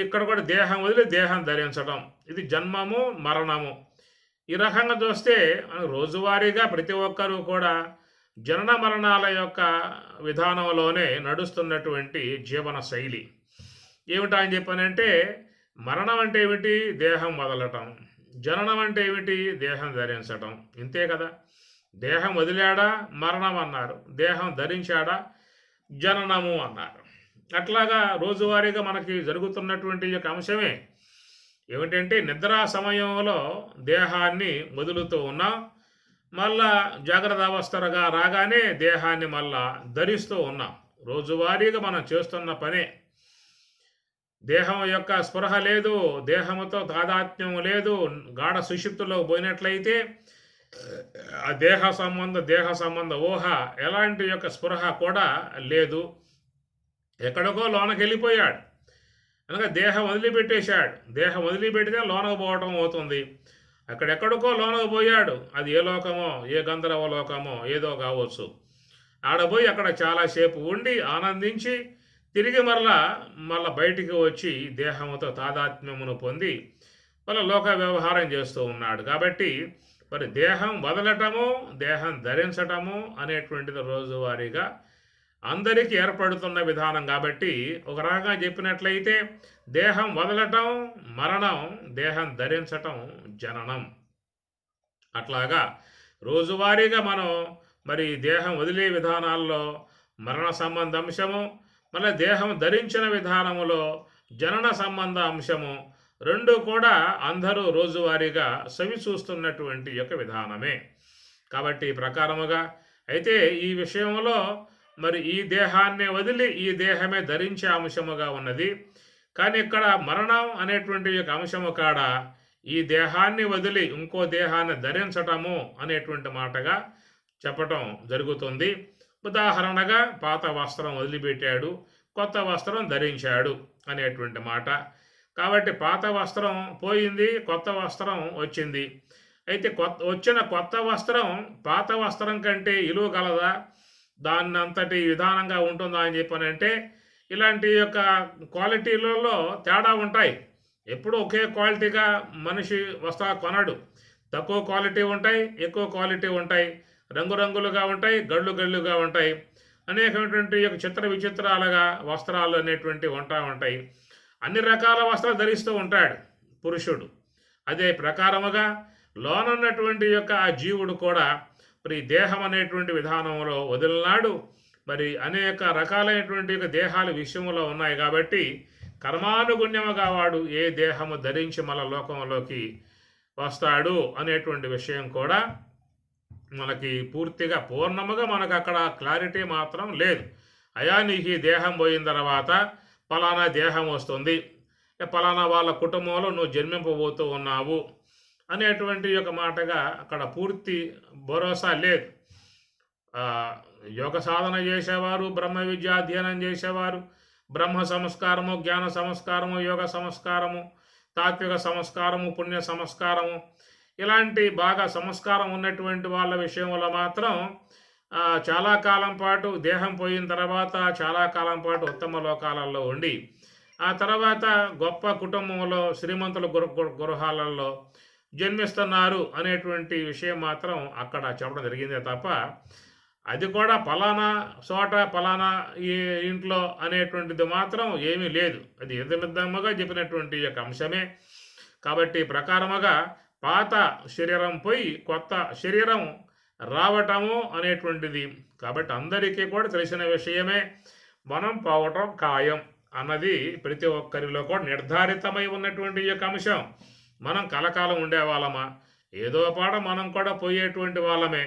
ఇక్కడ కూడా దేహం వదిలి దేహం ధరించటం, ఇది జన్మము మరణము. ఈ రకంగా చూస్తే రోజువారీగా ప్రతి ఒక్కరూ కూడా జనన మరణాల యొక్క విధానంలోనే నడుస్తున్నటువంటి జీవన శైలి. ఏమిటా అని చెప్పానంటే మరణం అంటే ఏమిటి? దేహం వదలటం. జననం అంటే ఏమిటి? దేహం ధరించటం. ఇంతే కదా. దేహం వదిలాడా మరణం అన్నారు, దేహం ధరించాడా జననము అన్నారు. అట్లాగా రోజువారీగా మనకి జరుగుతున్నటువంటి యొక్క అంశమే ఏమిటంటే నిద్రా సమయంలో దేహాన్ని వదులుతూ ఉన్నాం, మళ్ళా జాగ్రత్త అవస్థగా రాగానే దేహాన్ని మళ్ళా ధరిస్తూ ఉన్నాం. రోజువారీగా మనం చేస్తున్న పనే. దేహం యొక్క స్పృహ లేదు, దేహంతో తాదాత్మ్యం లేదు, గాఢ సుషుప్తిలో పోయినట్లయితే ఆ దేహ సంబంధ ఊహ ఎలాంటి యొక్క స్పృహ కూడా లేదు. ఎక్కడికో లోనకి వెళ్ళిపోయాడు అనగా దేహం వదిలిపెట్టేశాడు. దేహం వదిలిపెడితే లోనకు పోవటం అవుతుంది. అక్కడెక్కడికో లోనకు పోయాడు. అది ఏ లోకమో, ఏ గంధర్వ లోకమో ఏదో కావచ్చు. ఆడపోయి అక్కడ చాలాసేపు ఉండి ఆనందించి తిరిగి మళ్ళా బయటికి వచ్చి దేహంతో తాదాత్మ్యమును పొంది లోక వ్యవహారం చేస్తూ ఉన్నాడు. కాబట్టి మరి దేహం వదలటము, దేహం ధరించటము అనేటువంటిది రోజువారీగా అందరికీ ఏర్పడుతున్న విధానం. కాబట్టి ఒక రకంగా చెప్పినట్లయితే దేహం వదలటం మరణం, దేహం ధరించటం జననం. అట్లాగా రోజువారీగా మనం మరి దేహం వదిలే విధానాల్లో మరణ సంబంధ అంశము, మళ్ళీ దేహం ధరించిన విధానములో జనన సంబంధ అంశము రెండు కూడా అందరూ రోజువారీగా సవి చూస్తున్నటువంటి యొక్క విధానమే. కాబట్టి ఈ ప్రకారముగా అయితే ఈ విషయంలో మరి ఈ దేహాన్ని వదిలి ఈ దేహమే ధరించే అంశముగా ఉన్నది. కానీ ఇక్కడ మరణం అనేటువంటి యొక్క అంశము కాడ ఈ దేహాన్ని వదిలి ఇంకో దేహాన్ని ధరించటము అనేటువంటి మాటగా చెప్పటం జరుగుతుంది. ఉదాహరణగా పాత వస్త్రం వదిలిపెట్టాడు, కొత్త వస్త్రం ధరించాడు అనేటువంటి మాట. కాబట్టి పాత వస్త్రం పోయింది, కొత్త వస్త్రం వచ్చింది. అయితే వచ్చిన కొత్త వస్త్రం పాత వస్త్రం కంటే ఇలువ గలదా, దాన్ని అంతటి విధానంగా ఉంటుందా అని చెప్పానంటే ఇలాంటి యొక్క క్వాలిటీలలో తేడా ఉంటాయి. ఎప్పుడు ఒకే క్వాలిటీగా మనిషి వస్త్రాలు కొనడు. తక్కువ క్వాలిటీ ఉంటాయి, ఎక్కువ క్వాలిటీ ఉంటాయి, రంగురంగులుగా ఉంటాయి, గళ్ళుగా ఉంటాయి, అనేకమైనటువంటి యొక్క చిత్ర విచిత్రాలుగా వస్త్రాలు అనేటువంటివి ఉంటాయి. అన్ని రకాల వస్త్రాలు ధరిస్తూ ఉంటాడు పురుషుడు. అదే ప్రకారముగా లోనున్నటువంటి యొక్క ఆ జీవుడు కూడా మరి దేహం అనేటువంటి విధానంలో వదిలినాడు. మరి అనేక రకాలైనటువంటి దేహాలు విషయంలో ఉన్నాయి. కాబట్టి కర్మానుగుణ్యముగా వాడు ఏ దేహము ధరించి మన లోకంలోకి వస్తాడు అనేటువంటి విషయం కూడా మనకి పూర్తిగా పూర్ణముగా మనకు అక్కడ క్లారిటీ మాత్రం లేదు. అయా నీకు ఈ దేహం పోయిన తర్వాత ఫలానా దేహం వస్తుంది, ఫలానా వాళ్ళ కుటుంబంలో నువ్వు జన్మింపబోతూ ఉన్నావు అనేటువంటి ఒక మాటగా అక్కడ పూర్తి భరోసా లేదు. యోగ సాధన చేసేవారు, బ్రహ్మ విద్య అధ్యయనం చేసేవారు, బ్రహ్మ సంస్కారము, జ్ఞాన సంస్కారము, యోగ సంస్కారము, తాత్విక సంస్కారము, పుణ్య సంస్కారము, ఇలాంటి బాగా సంస్కారం ఉన్నటువంటి వాళ్ళ విషయంలో మాత్రం చాలా కాలం పాటు దేహం పోయిన తర్వాత చాలా కాలం పాటు ఉత్తమ లోకాలలో ఉండి ఆ తర్వాత గొప్ప కుటుంబంలో శ్రీమంతుల గృహాలలో జన్మిస్తున్నారు అనేటువంటి విషయం మాత్రం అక్కడ చెప్పడం జరిగిందే తప్ప అది కూడా పలానా చోట పలానా ఈ ఇంట్లో అనేటువంటిది మాత్రం ఏమీ లేదు. అది ఇదమిద్దముగా చెప్పినటువంటి యొక్క అంశమే. కాబట్టి ప్రకారముగా పాత శరీరం పోయి కొత్త శరీరం రావటము అనేటువంటిది. కాబట్టి అందరికీ కూడా తెలిసిన విషయమే. మనం పోవటం ఖాయం అన్నది ప్రతి ఒక్కరిలో కూడా నిర్ధారితమై ఉన్నటువంటి యొక్క అంశం. మనం కలకాలం ఉండేవాళ్ళమా? ఏదో పాట మనం కూడా పోయేటువంటి వాళ్ళమే.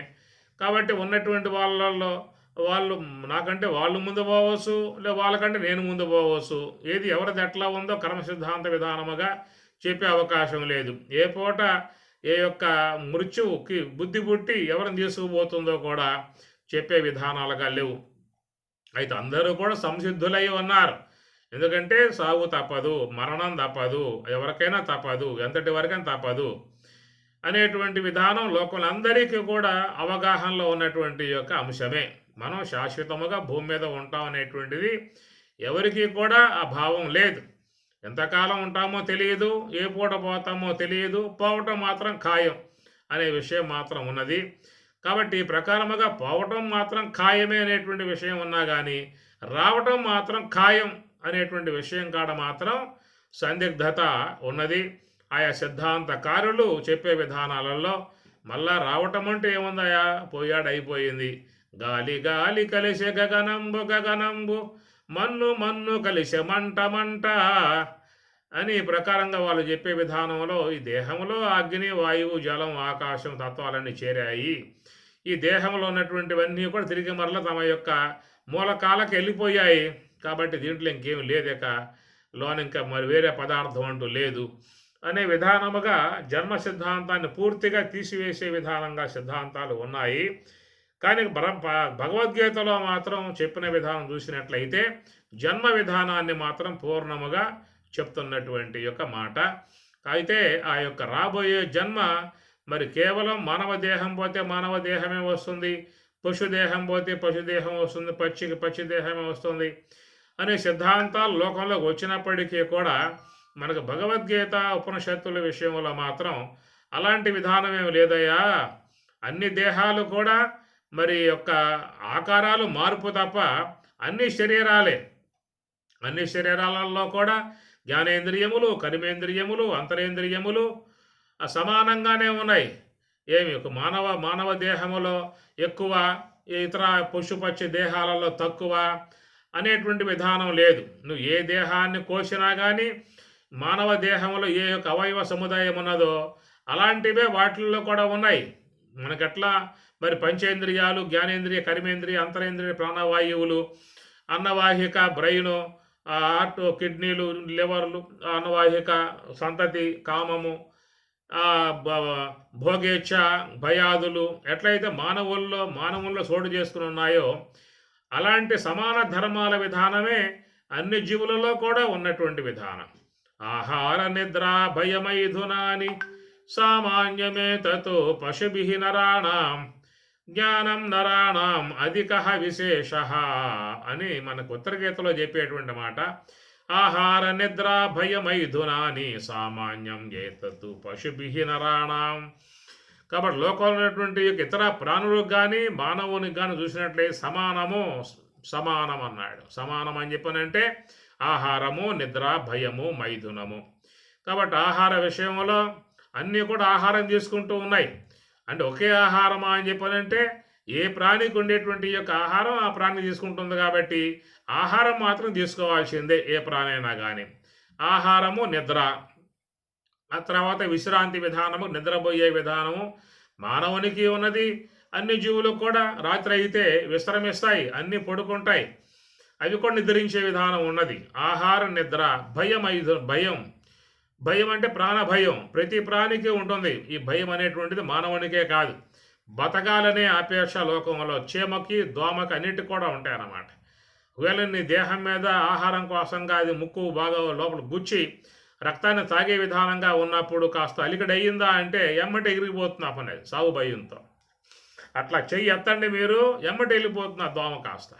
కాబట్టి ఉన్నటువంటి వాళ్ళల్లో వాళ్ళు నాకంటే వాళ్ళు ముందు పోవచ్చు, లేదా వాళ్ళకంటే నేను ముందు పోవచ్చు. ఏది ఎవరిది ఎట్లా ఉందో కర్మ సిద్ధాంత విధానముగా చెప్పే అవకాశం లేదు. ఏ పూట ఏ యొక్క మృత్యువుకి బుద్ధి పుట్టి ఎవరిని తీసుకుపోతుందో కూడా చెప్పే విధానాలుగా లేవు. అయితే అందరూ కూడా సంసిద్ధులై ఉన్నారు. ఎందుకంటే సాగు తప్పదు, మరణం తప్పదు, ఎవరికైనా తప్పదు, ఎంతటి వరకైనా తప్పదు అనేటువంటి విధానం లోకంలో అందరికీ కూడా అవగాహనలో ఉన్నటువంటి యొక్క అంశమే. మనం శాశ్వతముగా భూమి మీద ఉంటాం అనేటువంటిది ఎవరికి కూడా ఆ భావం లేదు. ఎంతకాలం ఉంటామో తెలియదు, ఏ పూట పోతామో తెలియదు, పోవటం మాత్రం ఖాయం అనే విషయం మాత్రం ఉన్నది. కాబట్టి ఈ ప్రకారముగా పోవటం మాత్రం ఖాయమే అనేటువంటి విషయం ఉన్నా కానీ రావటం మాత్రం ఖాయం అనేటువంటి విషయం కాడ మాత్రం సందిగ్ధత ఉన్నది. ఆయా సిద్ధాంతకారులు చెప్పే విధానాలలో మళ్ళా రావటం అంటే ఏముందయా, పోయాడు అయిపోయింది. గాలి గాలి కలిసే గగనంబు గగనంబు, మన్ను మన్ను కలిసే మంట మంట అని ప్రకారంగా వాళ్ళు చెప్పే విధానంలో ఈ దేహంలో అగ్ని వాయువు జలం ఆకాశం తత్వాలన్నీ చేరాయి. ఈ దేహంలో ఉన్నటువంటివన్నీ కూడా తిరిగి మరల తమ యొక్క మూలకాలకు వెళ్ళిపోయాయి. కాబట్టి దీంట్లో ఇంకేం లేదేక లోన ఇంకా మరి వేరే పదార్థం అంటూ లేదు అనే విధానముగా జన్మ సిద్ధాంతాన్ని పూర్తిగా తీసివేసే విధానంగా సిద్ధాంతాలు ఉన్నాయి. కానీ భగవద్గీతలో మాత్రం చెప్పిన విధానం చూసినట్లయితే జన్మ విధానాన్ని మాత్రం పూర్ణముగా చెప్తున్నటువంటి యొక్క మాట. అయితే ఆ యొక్క రాబోయే జన్మ మరి కేవలం మానవ దేహం పోతే మానవ దేహమే వస్తుంది, పశుదేహం పోతే పశుదేహం వస్తుంది, పక్షికి పక్షి దేహమే వస్తుంది అనే సిద్ధాంతాలు లోకంలోకి వచ్చినప్పటికీ కూడా మనకు భగవద్గీత ఉపనిషత్తుల విషయంలో మాత్రం అలాంటి విధానం ఏమి లేదయ్యా. అన్ని దేహాలు కూడా మరి యొక్క ఆకారాలు మార్పు తప్ప అన్ని శరీరాలే. అన్ని శరీరాలలో కూడా జ్ఞానేంద్రియములు, కర్మేంద్రియములు, అంతరేంద్రియములు సమానంగానే ఉన్నాయి. ఏమి ఒక మానవ దేహములో ఎక్కువ, ఇతర పశుపక్షి దేహాలలో తక్కువ అనేటువంటి విధానం లేదు. నువ్వు ఏ దేహాన్ని కోసినా కానీ మానవ దేహంలో ఏ యొక్క అవయవ సముదాయం ఉన్నదో అలాంటివే వాటిల్లో కూడా ఉన్నాయి. మనకెట్లా మరి పంచేంద్రియాలు, జ్ఞానేంద్రియ, కర్మేంద్రియ, అంతరేంద్రియ, ప్రాణవాయువులు, అన్నవాహిక, బ్రెయిను, హార్ట్, కిడ్నీలు, లివర్లు, అన్నవాహిక, సంతతి, కామము, భోగేచ్ఛ, భయాదులు ఎట్లయితే మానవుల్లో చోటు చేసుకుని ఉన్నాయో అలాంటి సమాన ధర్మాల విధానమే అన్ని జీవులలో కూడా ఉన్నటువంటి విధానం. ఆహార నిద్ర భయమైధునాని సామాన్యమే తతో పశుభిః నరాణాం జ్ఞానం నరాణాం అధిక విశేష అని మనకు ఉత్తరగీతలో చెప్పేటువంటి మాట. ఆహార నిద్ర భయమైధునాని సామాన్యం ఏతత్తు పశుభిః నరాణాం. కాబట్టి లోకంలో ఉన్నటువంటి ఇతర ప్రాణులకు కానీ మానవునికి కానీ చూసినట్లయితే సమానం అన్నాడు. సమానం అని చెప్పనంటే ఆహారము, నిద్ర, భయము, మైథునము. కాబట్టి ఆహార విషయంలో అన్నీ కూడా ఆహారం తీసుకుంటూ ఉన్నాయి. అంటే ఒకే ఆహారమా అని చెప్పనంటే ఏ ప్రాణికి ఉండేటువంటి యొక్క ఆహారం ఆ ప్రాణి తీసుకుంటుంది. కాబట్టి ఆహారం మాత్రం తీసుకోవాల్సిందే ఏ ప్రాణి అయినా కానీ. ఆహారము, నిద్ర, ఆ తర్వాత విశ్రాంతి విధానము, నిద్రపోయే విధానము మానవునికి ఉన్నది. అన్ని జీవులకు కూడా రాత్రి అయితే విశ్రమిస్తాయి, అన్నీ పడుకుంటాయి, అవి కూడా నిద్రించే విధానం ఉన్నది. ఆహారం, నిద్ర, భయం అంటే ప్రాణ భయం ప్రతి ప్రాణికి ఉంటుంది. ఈ భయం అనేటువంటిది మానవునికే కాదు, బతకాలనే అపేక్ష లోకంలో చీమకి, దోమకి అన్నిటికి కూడా ఉంటాయి అన్నమాట. ఒకవేళ నీ దేహం మీద ఆహారం కోసంగా అది ముక్కు బాగా లోపల గుచ్చి రక్తాన్ని తాగే విధానంగా ఉన్నప్పుడు కాస్త అలికడయ్యిందా అంటే ఎమ్మటి ఎగిరిపోతుంది పని, సాగు భయంతో. అట్లా చెయ్యి ఎత్తండి మీరు, ఎమ్మటి వెళ్ళిపోతున్న దోమ కాస్త.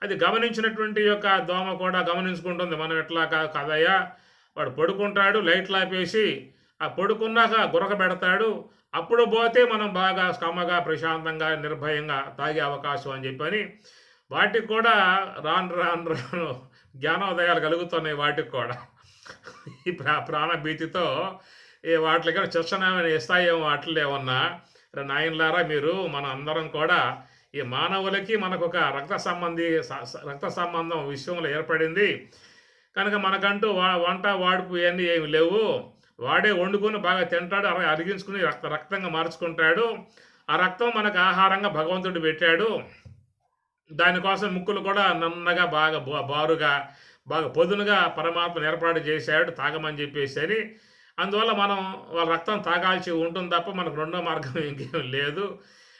అది గమనించినటువంటి యొక్క దోమ కూడా గమనించుకుంటుంది. మనం ఎట్లా కదయ్యా, వాడు పడుకుంటాడు లైట్లు ఆపేసి, ఆ పడుకున్నాక గురక పెడతాడు, అప్పుడు పోతే మనం బాగా కమ్మగా ప్రశాంతంగా నిర్భయంగా తాగే అవకాశం అని చెప్పని వాటికి కూడా రాను రాను రాను జ్ఞానోదయాలు కలుగుతున్నాయి వాటికి కూడా. ఈ ప్రాణభీతితో వాటికి చర్చనామని ఇస్తాయేమో వాటిలో ఏమన్నా. నాయనలారా, మీరు మన అందరం కూడా ఈ మానవులకి మనకొక రక్త సంబంధం విషయంలో ఏర్పడింది కనుక మనకంటూ వంట వాడుపు ఇవన్నీ ఏమి లేవు. వాడే వండుకొని బాగా తింటాడు, అరిగించుకుని రక్తంగా మార్చుకుంటాడు. ఆ రక్తం మనకు ఆహారంగా భగవంతుడు పెట్టాడు. దానికోసం ముక్కులు కూడా నన్నగా బాగా బారుగా బాగా పొదునుగా పరమాత్మను ఏర్పాటు చేశాడు తాగమని చెప్పేసి అని. అందువల్ల మనం వాళ్ళ రక్తం తాగాల్సి ఉంటుంది తప్ప మనకు రెండో మార్గం ఇంకేం లేదు.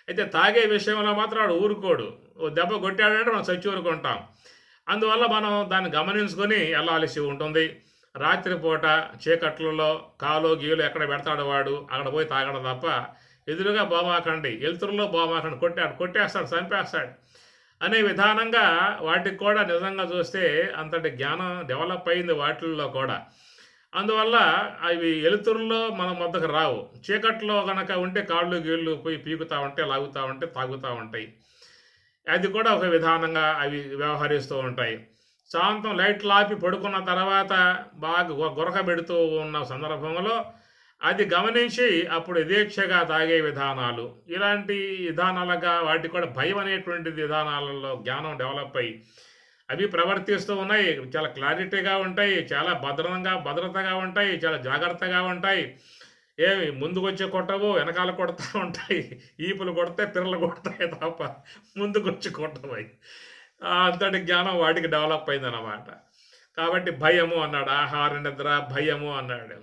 అయితే తాగే విషయంలో మాత్రం వాడు ఊరుకోడు. ఓ దెబ్బ కొట్టాడంటే మనం చచ్చి ఊరుకుంటాం. అందువల్ల మనం దాన్ని గమనించుకొని వెళ్ళాల్సి ఉంటుంది. రాత్రిపూట చీకట్లలో కాలో గీలో ఎక్కడ పెడతాడు వాడు, అక్కడ పోయి తాగడం తప్ప ఎదురుగా బోమాకండి, ఎలుతురులో బోమాకండి, కొట్టేస్తాడు, చంపేస్తాడు అనే విధానంగా వాటికి కూడా నిజంగా చూస్తే అంతటి జ్ఞానం డెవలప్ అయింది వాటిల్లో కూడా. అందువల్ల అవి ఎలుతురులో మన వద్దకు రావు. చీకట్లో కనుక ఉంటే కాళ్ళు గీళ్ళు పోయి పీకుతూ ఉంటే, లాగుతూ ఉంటే, తాగుతూ ఉంటాయి. అది కూడా ఒక విధానంగా అవి వ్యవహరిస్తూ ఉంటాయి. శాంతం లైట్లు ఆపి పడుకున్న తర్వాత బాగా గురక పెడుతూ ఉన్న సందర్భంలో అది గమనించి అప్పుడు యథేచ్ఛగా తాగే విధానాలు, ఇలాంటి విధానాలుగా వాటికి కూడా భయం అనేటువంటి విధానాలలో జ్ఞానం డెవలప్ అయ్యి అవి ప్రవర్తిస్తూ ఉన్నాయి. చాలా క్లారిటీగా ఉంటాయి, చాలా భద్రతగా ఉంటాయి, చాలా జాగ్రత్తగా ఉంటాయి. ఏమి ముందుకొచ్చి కొట్టవు, వెనకాల కొడతా ఉంటాయి. ఈపులు కొడితే పిర్రలు కొడతాయి తప్ప ముందుకొచ్చి కొట్టవాయి. అంతటి జ్ఞానం వాటికి డెవలప్ అయిందన్నమాట. కాబట్టి భయము అన్నాడు, ఆహార నిద్ర భయము అన్నాడు.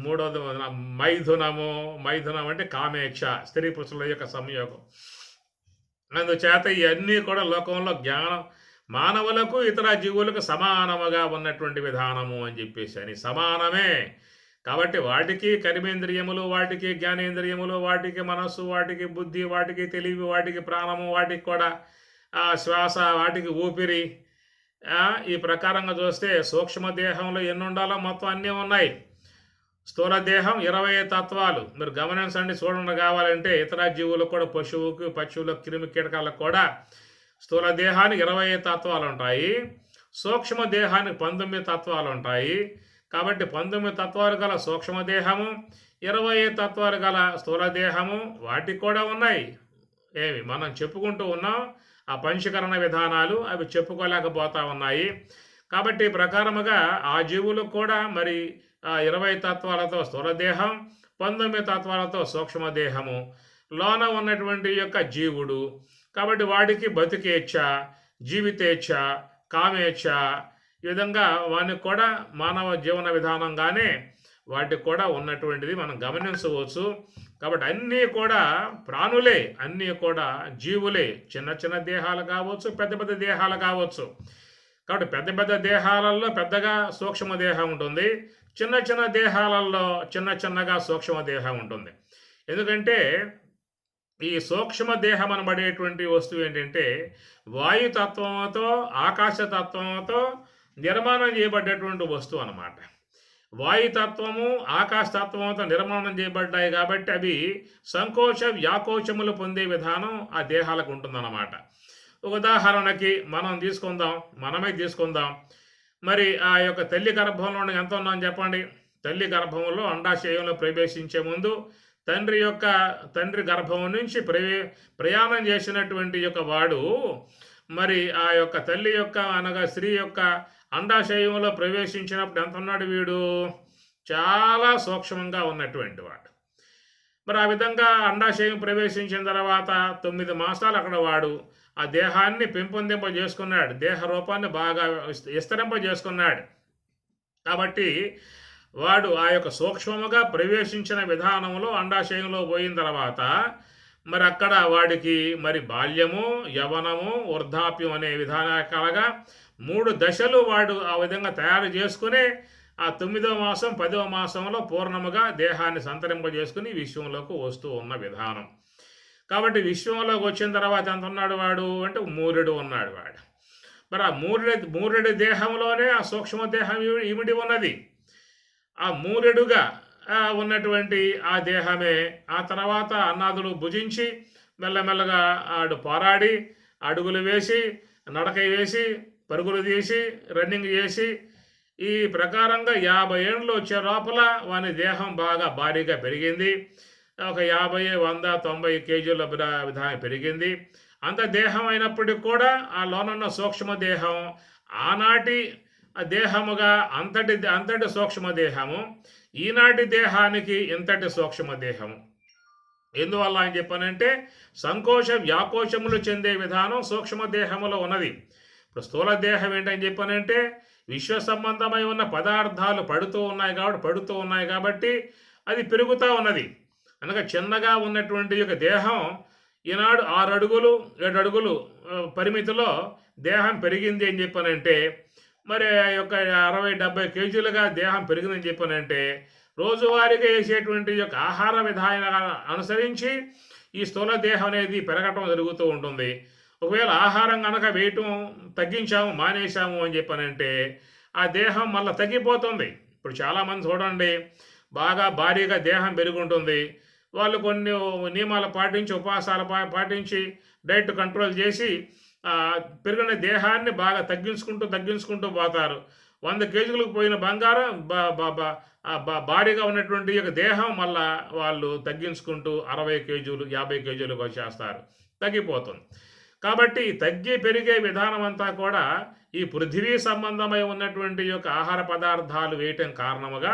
మూడవది మైథునం అంటే కామేచ్ఛ, స్త్రీ పురుషుల యొక్క సంయోగం. అందుచేత ఇవన్నీ కూడా లోకంలో జ్ఞానం మానవులకు ఇతర జీవులకు సమానముగా ఉన్నటువంటి విధానము అని చెప్పేసి అని సమానమే. కాబట్టి వాటికి కర్మేంద్రియములు, వాటికి జ్ఞానేంద్రియములు, వాటికి మనస్సు, వాటికి బుద్ధి, వాటికి తెలివి, వాటికి ప్రాణము, వాటికి కూడా శ్వాస, వాటికి ఊపిరి. ఈ ప్రకారంగా చూస్తే సూక్ష్మదేహంలో ఎన్ని ఉండాలో మొత్తం అన్నీ ఉన్నాయి. స్థూల దేహం 20 తత్వాలు మీరు గమనించండి, చూడండి. కావాలంటే ఇతర జీవులకు కూడా, పశువుకు, పక్షువులకు, క్రిమి కీటకాలకు కూడా స్థూల దేహానికి 20 తత్వాలు ఉంటాయి. సూక్ష్మ దేహానికి 19 తత్వాలు ఉంటాయి. కాబట్టి 19 తత్వాలు గల సూక్ష్మదేహము, 20 తత్వాలు గల స్థూల దేహము వాటికి కూడా ఉన్నాయి. మనం చెప్పుకుంటూ ఉన్నాం ఆ పంచకరణ విధానాలు, అవి చెప్పుకోలేకపోతా ఉన్నాయి. కాబట్టి ప్రకారముగా ఆ జీవులకు కూడా మరి 20 తత్వాలతో స్థూలదేహం, 19 తత్వాలతో సూక్ష్మదేహము, లోన ఉన్నటువంటి యొక్క జీవుడు. కాబట్టి వాడికి బతికేచ్ఛ, జీవితేచ్ఛ, కామేచ్ఛ, ఈ విధంగా వానికి కూడా మానవ జీవన విధానంగానే వాటికి కూడా ఉన్నటువంటిది మనం గమనించవచ్చు. కాబట్టి అన్నీ కూడా ప్రాణులే, అన్నీ కూడా జీవులే. చిన్న చిన్న దేహాలు కావచ్చు, పెద్ద పెద్ద దేహాలు కావచ్చు. కాబట్టి పెద్ద పెద్ద దేహాలలో పెద్దగా సూక్ష్మదేహం ఉంటుంది, చిన్న చిన్న దేహాలలో చిన్నగా సూక్ష్మదేహం ఉంటుంది. ఎందుకంటే ఈ సూక్ష్మదేహం అనబడేటువంటి వస్తువు ఏంటంటే వాయుతత్వంతో, ఆకాశతత్వంతో నిర్మాణం చేయబడ్డటువంటి వస్తువు అన్నమాట. వాయుతత్వము, ఆకాశతత్వంతో నిర్మాణం చేయబడ్డాయి కాబట్టి అవి సంకోచ వ్యాకోచములు పొందే విధానం ఆ దేహాలకు ఉంటుందన్నమాట. ఉదాహరణకి మనమే తీసుకుందాం. మరి ఆ యొక్క తల్లి గర్భంలో ఎంత ఉన్నాం చెప్పండి. తల్లి గర్భంలో అండాశయంలో ప్రవేశించే ముందు తండ్రి గర్భం నుంచి ప్రయాణం చేసినటువంటి యొక్క వాడు మరి ఆ యొక్క తల్లి యొక్క అనగా స్త్రీ యొక్క అండాశయంలో ప్రవేశించినప్పుడు ఎంత ఉన్నాడు వీడు? చాలా సూక్ష్మంగా ఉన్నటువంటి వాడు. మరి ఆ విధంగా అండాశయం ప్రవేశించిన తర్వాత 9 మాసాలు అక్కడ వాడు ఆ దేహాన్ని పెంపొందింపజేసుకున్నాడు, దేహ రూపాన్ని బాగా విస్తరింపజేసుకున్నాడు. కాబట్టి వాడు ఆ యొక్క సూక్ష్మముగా ప్రవేశించిన విధానంలో అండాశయంలో పోయిన తర్వాత మరి అక్కడ వాడికి మరి బాల్యము, యవనము, వృద్ధాప్యం అనే విధానాలుగా 3 దశలు వాడు ఆ విధంగా తయారు చేసుకుని ఆ 9వ మాసం 10వ మాసంలో పూర్ణముగా దేహాన్ని సంతరింపజేసుకుని విశ్వంలోకి వస్తూ ఉన్న విధానం. కాబట్టి విశ్వంలోకి వచ్చిన తర్వాత ఎంత ఉన్నాడు వాడు అంటే మూర్యుడు ఉన్నాడు వాడు. మరి ఆ మూరెడు దేహంలోనే ఆ సూక్ష్మదేహం ఇమిడి ఉన్నది. ఆ మూరెడుగా ఉన్నటువంటి ఆ దేహమే ఆ తర్వాత అన్నాదులు భుజించి మెల్లమెల్లగా ఆడు పోరాడి అడుగులు వేసి నడక వేసి పరుగులు తీసి రన్నింగ్ చేసి ఈ ప్రకారంగా 50 ఏండ్లు వచ్చే లోపల వాని దేహం బాగా భారీగా పెరిగింది. ఒక 50, 100, 90 కేజీల విధానం పెరిగింది. అంత దేహం అయినప్పటికి కూడా ఆ లోనున్న సూక్ష్మదేహం ఆనాటి దేహముగా అంతటి సూక్ష్మదేహము ఈనాటి దేహానికి ఇంతటి సూక్ష్మదేహము. ఎందువల్ల అని చెప్పానంటే సంకోచ వ్యాకోచములు చెందే విధానం సూక్ష్మదేహములో ఉన్నది. ఇప్పుడు స్థూల దేహం ఏంటని చెప్పానంటే విశ్వ సంబంధమై ఉన్న పదార్థాలు పడుతూ ఉన్నాయి కాబట్టి అది పెరుగుతూ ఉన్నది. అనగా చిన్నగా ఉన్నటువంటి యొక్క దేహం ఈనాడు 6 అడుగులు 7 అడుగులు పరిమితిలో దేహం పెరిగింది అని చెప్పానంటే మరి ఆ యొక్క 60-70 కేజీలుగా దేహం పెరిగిందని చెప్పానంటే రోజువారీగా వేసేటువంటి యొక్క ఆహార విధానాలను అనుసరించి ఈ స్థూల దేహం అనేది పెరగటం జరుగుతూ ఉంటుంది. ఒకవేళ ఆహారం కనుక వేయటం తగ్గించాము మానేశాము అని చెప్పానంటే ఆ దేహం మళ్ళీ తగ్గిపోతుంది. ఇప్పుడు చాలామంది చూడండి బాగా భారీగా దేహం పెరుగుంటుంది. వాళ్ళు కొన్ని నియమాలు పాటించి ఉపవాసాలు పాటించి డైట్ కంట్రోల్ చేసి పెరిగిన దేహాన్ని బాగా తగ్గించుకుంటూ పోతారు. 100 కేజీలకు పోయిన బంగారం భారీగా ఉన్నటువంటి యొక్క దేహం మళ్ళా వాళ్ళు తగ్గించుకుంటూ 60 కేజీలు 50 కేజీలకు వచ్చేస్తారు. తగ్గిపోతుంది. కాబట్టి తగ్గి పెరిగే విధానం అంతా కూడా ఈ పృథివీ సంబంధమై ఉన్నటువంటి యొక్క ఆహార పదార్థాలు వేయటం కారణముగా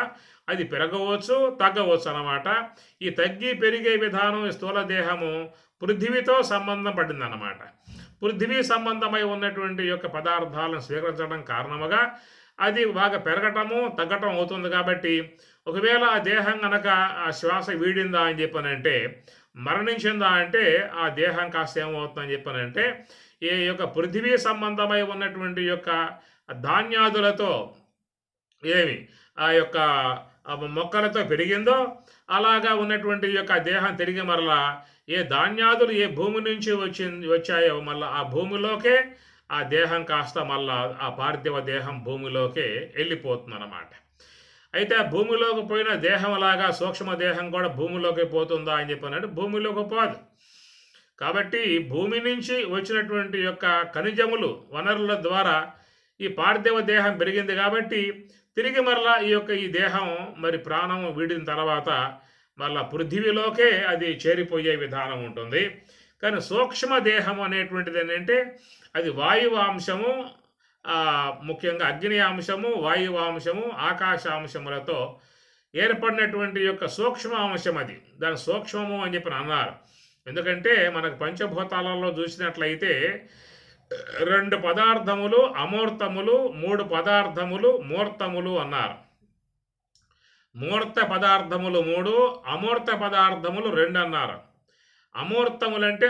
అది పెరగవచ్చు తగ్గవచ్చు అన్నమాట. ఈ తగ్గి పెరిగే విధానం స్థూల దేహము పృథివీతో సంబంధం పడిందన్నమాట. పృథివీ సంబంధమై ఉన్నటువంటి యొక్క పదార్థాలను స్వీకరించడం కారణముగా అది బాగా పెరగటము తగ్గటం అవుతుంది. కాబట్టి ఒకవేళ ఆ దేహం కనుక ఆ శ్వాస వీడిందా అని చెప్పానంటే మరణించిందా అంటే ఆ దేహం కాస్త ఏమవుతుందని చెప్పానంటే ఈ యొక్క పృథివీ సంబంధమై ఉన్నటువంటి యొక్క ధాన్యాదులతో ఆ యొక్క మొక్కలతో పెరిగిందో అలాగా ఉన్నటువంటి యొక్క దేహం తిరిగి మరలా ఏ ధాన్యాదులు ఏ భూమి నుంచి వచ్చాయో మళ్ళీ ఆ భూమిలోకే ఆ దేహం కాస్త మళ్ళా ఆ పార్థివ దేహం భూమిలోకే వెళ్ళిపోతుంది అన్నమాట. అయితే ఆ భూమిలోకి పోయిన దేహంలాగా సూక్ష్మదేహం కూడా భూమిలోకి పోతుందా అని చెప్పినట్టు భూమిలోకి పోదు. కాబట్టి భూమి నుంచి వచ్చినటువంటి యొక్క ఖనిజములు వనరుల ద్వారా ఈ పార్థివ దేహం పెరిగింది కాబట్టి తిరిగి మరలా ఈ దేహం మరి ప్రాణం వీడిన తర్వాత మళ్ళా పృథివీలోకే అది చేరిపోయే విధానం ఉంటుంది. కానీ సూక్ష్మదేహం అనేటువంటిది ఏంటంటే అది వాయువాంశము ముఖ్యంగా అగ్ని అంశము వాయువాంశము ఆకాశాంశములతో ఏర్పడినటువంటి యొక్క సూక్ష్మ అంశం. అది దాని సూక్ష్మము అని చెప్పి అన్నారు. ఎందుకంటే మనకు పంచభూతాలలో చూసినట్లయితే 2 పదార్థములు అమూర్తములు 3 పదార్థములు మూర్తములు అన్నారు. మూర్త పదార్థములు 3 అమూర్త పదార్థములు 2 అన్నారు. అమూర్తములంటే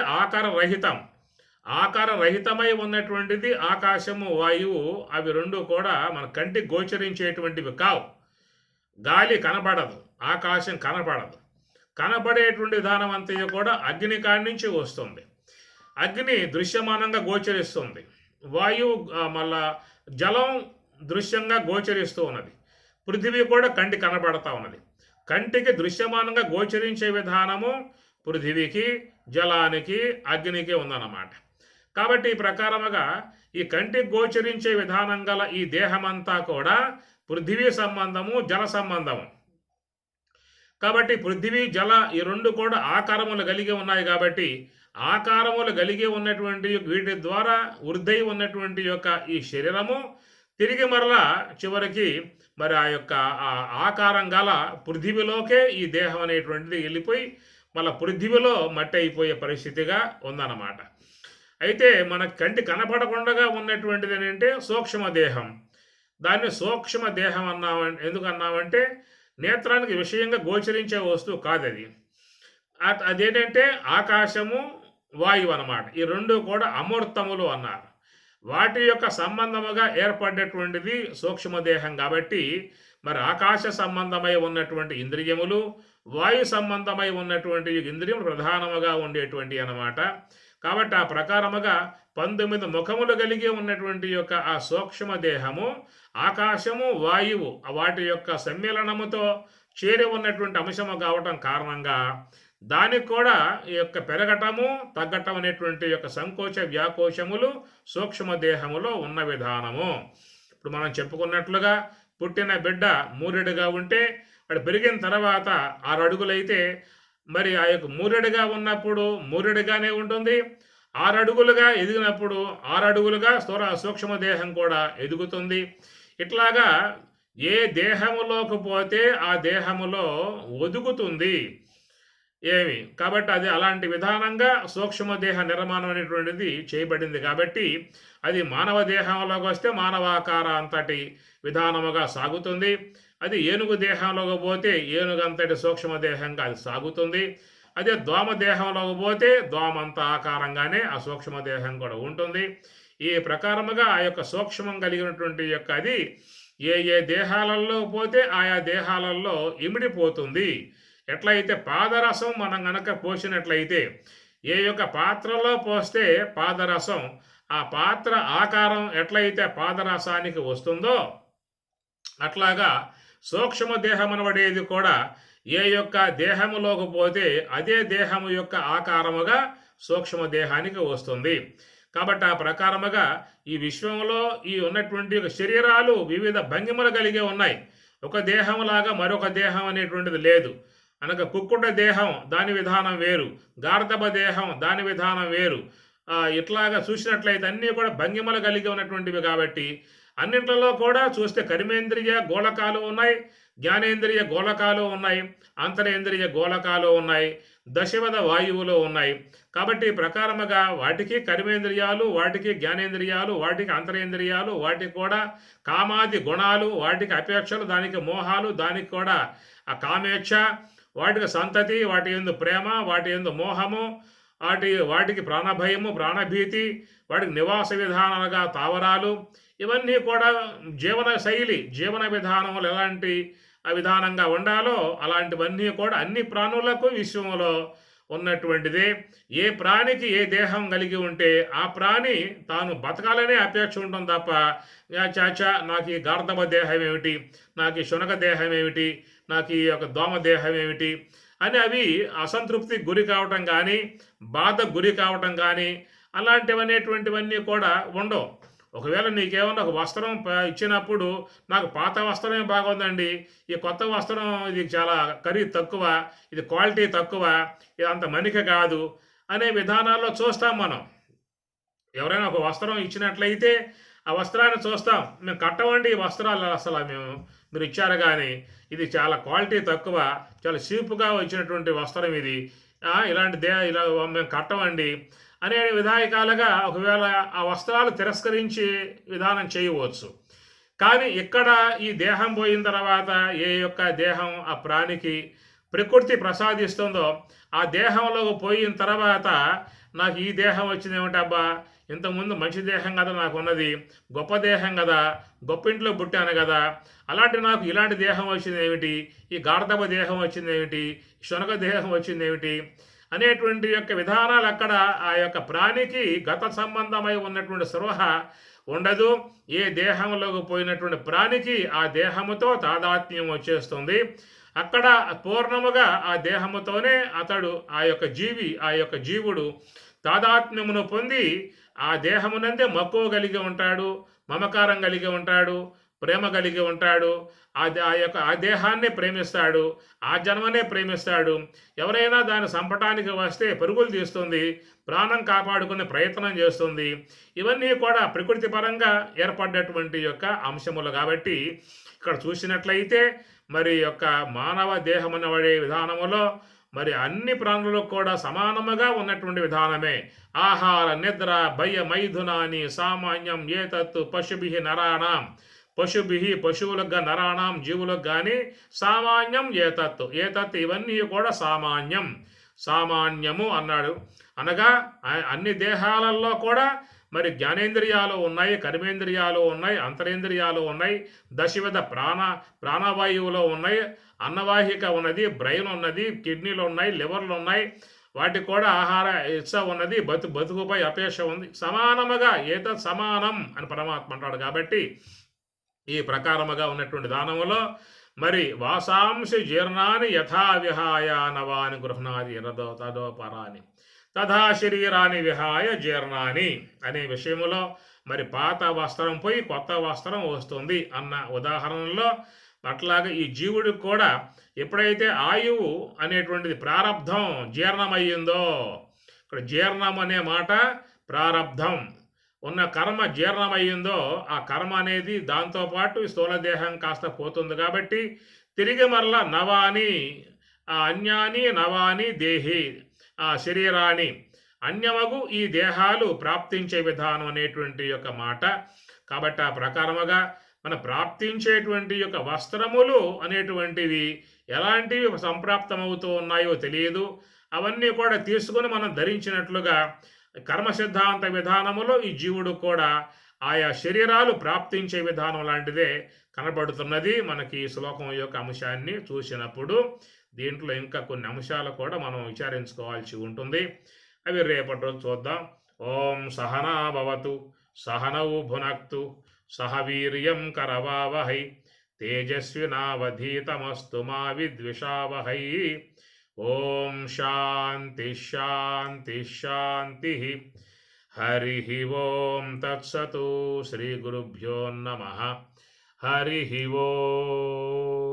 ఆకార రహితమై ఉన్నటువంటిది ఆకాశము వాయువు. అవి 2 కూడా మన కంటికి గోచరించేటువంటివి కావు. గాలి కనపడదు, ఆకాశం కనపడదు. కనపడేటువంటి విధానం అంతా కూడా అగ్ని కాడి నుంచి వస్తుంది. అగ్ని దృశ్యమానంగా గోచరిస్తుంది. వాయువు మళ్ళా జలం దృశ్యంగా గోచరిస్తూ ఉన్నది. పృథివీ కూడా కంటికి కనపడతా ఉన్నది. కంటికి దృశ్యమానంగా గోచరించే విధానము పృథివీకి జలానికి అగ్నికి ఉందన్నమాట. కాబట్టి ఈ ప్రకారముగా ఈ కంటికి గోచరించే విధానం గల ఈ దేహమంతా కూడా పృథివీ సంబంధము జల సంబంధము. కాబట్టి పృథివీ జల ఈ 2 కూడా ఆకారములు కలిగి ఉన్నాయి. కాబట్టి ఆకారములు కలిగి ఉన్నటువంటి వీటి ద్వారా వృద్ధి ఉన్నటువంటి యొక్క ఈ శరీరము తిరిగి మరలా చివరికి మరి ఆ యొక్క ఆకారం గల పృథివీలోకే ఈ దేహం అనేటువంటిది వెళ్ళిపోయి మళ్ళీ పృథివీలో మట్టి అయిపోయే పరిస్థితిగా ఉందన్నమాట. అయితే మన కంటి కనపడకుండా ఉన్నటువంటిది ఏంటంటే సూక్ష్మదేహం. దాన్ని సూక్ష్మదేహం ఎందుకు అన్నామంటే నేత్రానికి విషయంగా గోచరించే వస్తువు కాదు అది. అదేంటంటే ఆకాశము వాయువు అన్నమాట. ఈ 2 కూడా అమూర్తములు అన్నారు. వాటి యొక్క సంబంధముగా ఏర్పడేటువంటిది సూక్ష్మదేహం. కాబట్టి మరి ఆకాశ సంబంధమై ఉన్నటువంటి ఇంద్రియములు వాయు సంబంధమై ఉన్నటువంటి ఇంద్రియములు ప్రధానముగా ఉండేటువంటి అన్నమాట. కాబట్టి ఆ ప్రకారముగా 19 ముఖములు కలిగి ఉన్నటువంటి యొక్క ఆ సూక్ష్మ దేహము ఆకాశము వాయువు వాటి యొక్క సమ్మేళనముతో చేరి ఉన్నటువంటి అంశము కావటం కారణంగా దానికి కూడా ఈ యొక్క పెరగటము తగ్గటం అనేటువంటి యొక్క సంకోచ వ్యాకోచములు సూక్ష్మ దేహములో ఉన్న విధానము. ఇప్పుడు మనం చెప్పుకున్నట్లుగా పుట్టిన బిడ్డ మూరెడుగా ఉంటే వాడు పెరిగిన తర్వాత 6 అడుగులైతే మరి ఆ యొక్క మూరెడుగా ఉన్నప్పుడు మూరెడుగానే ఉంటుంది. 6 అడుగులుగా ఎదిగినప్పుడు 6 అడుగులుగా సూక్ష్మ దేహం కూడా ఎదుగుతుంది. ఇట్లాగా ఏ దేహములోకి పోతే ఆ దేహములో ఒదుగుతుంది కాబట్టి అది అలాంటి విధానంగా సూక్ష్మదేహ నిర్మాణం అనేటువంటిది చేయబడింది. కాబట్టి అది మానవ దేహంలోకి వస్తే మానవాకార అంతటి విధానముగా సాగుతుంది. అది ఏనుగు దేహంలోకి పోతే ఏనుగు అంతటి సూక్ష్మదేహంగా అది సాగుతుంది. అదే దోమ దేహంలోకి పోతే దోమంత ఆకారంగానే ఆ సూక్ష్మదేహం కూడా ఉంటుంది. ఈ ప్రకారముగా ఆ యొక్క సూక్ష్మం కలిగినటువంటి యొక్క అది ఏ ఏ దేహాలలో పోతే ఆయా దేహాలలో ఇమిడిపోతుంది. ఎట్లయితే పాదరసం మనం గనక పోసినట్లయితే ఏ యొక్క పాత్రలో పోస్తే పాదరసం ఆ పాత్ర ఆకారం ఎట్లయితే పాదరసానికి వస్తుందో అట్లాగా సూక్ష్మ దేహం అనబడేది కూడా ఏ యొక్క దేహములోకి పోతే అదే దేహము యొక్క ఆకారముగా సూక్ష్మ దేహానికి వస్తుంది. కాబట్టి ఆ ప్రకారముగా ఈ విశ్వంలో ఈ ఉన్నటువంటి శరీరాలు వివిధ భంగిమలు కలిగి ఉన్నాయి. ఒక దేహంలాగా మరొక దేహం అనేటువంటిది లేదు. అనగా కుక్కుట దేహం దాని విధానం వేరు, గార్ధబ దేహం దాని విధానం వేరు. ఇట్లాగా చూసినట్లయితే అన్నీ కూడా భంగిమలు కలిగి ఉన్నటువంటివి. కాబట్టి అన్నింటిలో కూడా చూస్తే కర్మేంద్రియ గోళకాలు ఉన్నాయి, జ్ఞానేంద్రియ గోళకాలు ఉన్నాయి, అంతరేంద్రియ గోళకాలు ఉన్నాయి, దశవద వాయువులు ఉన్నాయి. కాబట్టి ప్రకారముగా వాటికి కర్మేంద్రియాలు, వాటికి జ్ఞానేంద్రియాలు, వాటికి అంతరేంద్రియాలు, వాటికి కూడా కామాది గుణాలు, వాటికి అపేక్షలు, దానికి మోహాలు, దానికి కూడా ఆ కామేచ్ఛ, వాటికి సంతతి, వాటి యందు ప్రేమ, వాటి యందు మోహము, వాటికి ప్రాణభయము, ప్రాణభీతి, వాటికి నివాస విధానాలుగా తావరాలు, ఇవన్నీ కూడా జీవన శైలి, జీవన విధానములు ఎలాంటి విధానంగా ఉండాలో అలాంటివన్నీ కూడా అన్ని ప్రాణులకు విశ్వంలో ఉన్నటువంటిదే. ఏ ప్రాణికి ఏ దేహం కలిగి ఉంటే ఆ ప్రాణి తాను బతకాలనే అపేక్ష ఉంటుంది తప్ప చాచా నాకు ఈ గార్ధబ దేహం ఏమిటి, నాకు ఈ శునక దేహం ఏమిటి, నాకు ఈ యొక్క దోమ దేహం ఏమిటి అని అవి అసంతృప్తికి గురి కావటం కానీ బాధకు గురి కావటం కానీ అలాంటివనేటువంటివన్నీ కూడా ఉండవు. ఒకవేళ నీకేమన్నా ఒక వస్త్రం ఇచ్చినప్పుడు నాకు పాత వస్త్రమే బాగుందండి, ఈ కొత్త వస్త్రం ఇది చాలా ఖరీదు తక్కువ, ఇది క్వాలిటీ తక్కువ, ఇది అంత మనిక కాదు అనే విధానాల్లో చూస్తాం మనం. ఎవరైనా ఒక వస్త్రం ఇచ్చినట్లయితే ఆ వస్త్రాన్ని చూస్తాం, మేము కట్టవండి ఈ వస్త్రాలు అసలు మీరు ఇచ్చారు కానీ ఇది చాలా క్వాలిటీ తక్కువ, చాలా చీప్గా వచ్చినటువంటి వస్త్రం ఇది, ఇలాంటి ఇలా మేము కట్టవండి అనే విధాయకాలుగా ఒకవేళ ఆ వస్త్రాలు తిరస్కరించి విధానం చేయవచ్చు. కానీ ఇక్కడ ఈ దేహం పోయిన తర్వాత ఏ యొక్క దేహం ఆ ప్రాణికి ప్రకృతి ప్రసాదిస్తుందో ఆ దేహంలోకి పోయిన తర్వాత నాకు ఈ దేహం వచ్చింది ఏమిటబ్బా, ఇంతకుముందు మంచి దేహం కదా నాకు ఉన్నది, గొప్ప దేహం కదా, గొప్ప ఇంట్లో పుట్టాను కదా, అలాంటి నాకు ఇలాంటి దేహం వచ్చింది ఏమిటి, ఈ గార్ధబ దేహం వచ్చింది ఏమిటి, శునక దేహం వచ్చింది ఏమిటి అనేటువంటి యొక్క విధానాలు అక్కడ ఆ యొక్క ప్రాణికి గత సంబంధమై ఉన్నటువంటి స్పృహ ఉండదు. ఏ దేహంలోకి పోయినటువంటి ప్రాణికి ఆ దేహముతో తాదాత్మ్యం వచ్చేస్తుంది. అక్కడ పూర్ణముగా ఆ దేహముతోనే అతడు ఆ యొక్క జీవుడు తాదాత్మ్యమును పొంది ఆ దేహమునందే మక్కువ కలిగి ఉంటాడు, మమకారం కలిగి ఉంటాడు, ప్రేమ కలిగి ఉంటాడు. ఆ దేహాన్ని ప్రేమిస్తాడు, ఆ జన్మనే ప్రేమిస్తాడు. ఎవరైనా దాన్ని చంపటానికి వస్తే పరుగులు తీస్తుంది, ప్రాణం కాపాడుకునే ప్రయత్నం చేస్తుంది. ఇవన్నీ కూడా ప్రకృతి పరంగా ఏర్పడ్డటువంటి యొక్క అంశములు. కాబట్టి ఇక్కడ చూసినట్లయితే మరి యొక్క మానవ దేహం అనబడే విధానములో మరి అన్ని ప్రాణులకు కూడా సమానముగా ఉన్నటువంటి విధానమే. ఆహార నిద్ర భయ మైథునాని సామాన్యం ఏతత్తు పశుభి నరాణం, పశువులకు నరాణం జీవులకు కానీ సామాన్యం ఏతత్ ఇవన్నీ కూడా సామాన్యము అన్నాడు. అనగా అన్ని దేహాలలో కూడా మరి జ్ఞానేంద్రియాలు ఉన్నాయి, కర్మేంద్రియాలు ఉన్నాయి, అంతరేంద్రియాలు ఉన్నాయి, దశవిధ ప్రాణవాయువులో ఉన్నాయి, అన్నవాహిక ఉన్నది, బ్రెయిన్ ఉన్నది, కిడ్నీలు ఉన్నాయి, లివర్లు ఉన్నాయి, వాటికి కూడా ఆహార ఇచ్చ ఉన్నది, బతుకుపై అపేక్ష ఉంది. సమానముగా ఏతత్ సమానం అని పరమాత్మ అంటాడు. కాబట్టి ఈ ప్రకారముగా ఉన్నటువంటి దానములో మరి వాసాంశి జీర్ణాన్ని యథా విహాయ నవాని గృహణాది తదోపరాని తథా శరీరాన్ని విహాయ జీర్ణాని అనే విషయములో మరి పాత వస్త్రం పోయి కొత్త వస్త్రం వస్తుంది అన్న ఉదాహరణలో అట్లాగే ఈ జీవుడికి కూడా ఎప్పుడైతే ఆయువు అనేటువంటిది ప్రారబ్ధం జీర్ణమయ్యిందో, ఇక్కడ జీర్ణం అనే మాట ప్రారబ్ధం ఉన్న కర్మ జీర్ణమయ్యిందో, ఆ కర్మ అనేది దాంతోపాటు స్థూలదేహం కాస్త పోతుంది. కాబట్టి తిరిగి మరలా నవాని అన్యాని నవాని దేహి శరీరాన్ని అన్యమగు ఈ దేహాలు ప్రాప్తించే విధానం అనేటువంటి యొక్క మాట. కాబట్టి ఆ ప్రకారముగా మన ప్రాప్తించేటువంటి యొక్క వస్త్రములు అనేటువంటివి ఎలాంటివి సంప్రాప్తమవుతూ ఉన్నాయో తెలియదు. అవన్నీ కూడా తీసుకుని మనం ధరించినట్లుగా కర్మ సిద్ధాంత విధానములో ఈ జీవుడు కూడా ఆయా శరీరాలు ప్రాప్తించే విధానం లాంటిదే కనబడుతున్నది మనకి ఈ శ్లోకం యొక్క అంశాన్ని చూసినప్పుడు. దీంట్లో ఇంకా కొన్ని అంశాలు కూడా మనం విచారించుకోవాల్సి ఉంటుంది. అవి రేపటి రోజు చూద్దాం. ఓం సహనా భవతు సహనౌ భునక్తు సహ వీర్యం కరవావహై తేజస్వినావధీతమస్తు మా విద్విషావహై. ఓం శాంతి శాంతి శాంతి. హరి ఓం తత్సతు. శ్రీ గురుభ్యో నమః. హరి ఓం.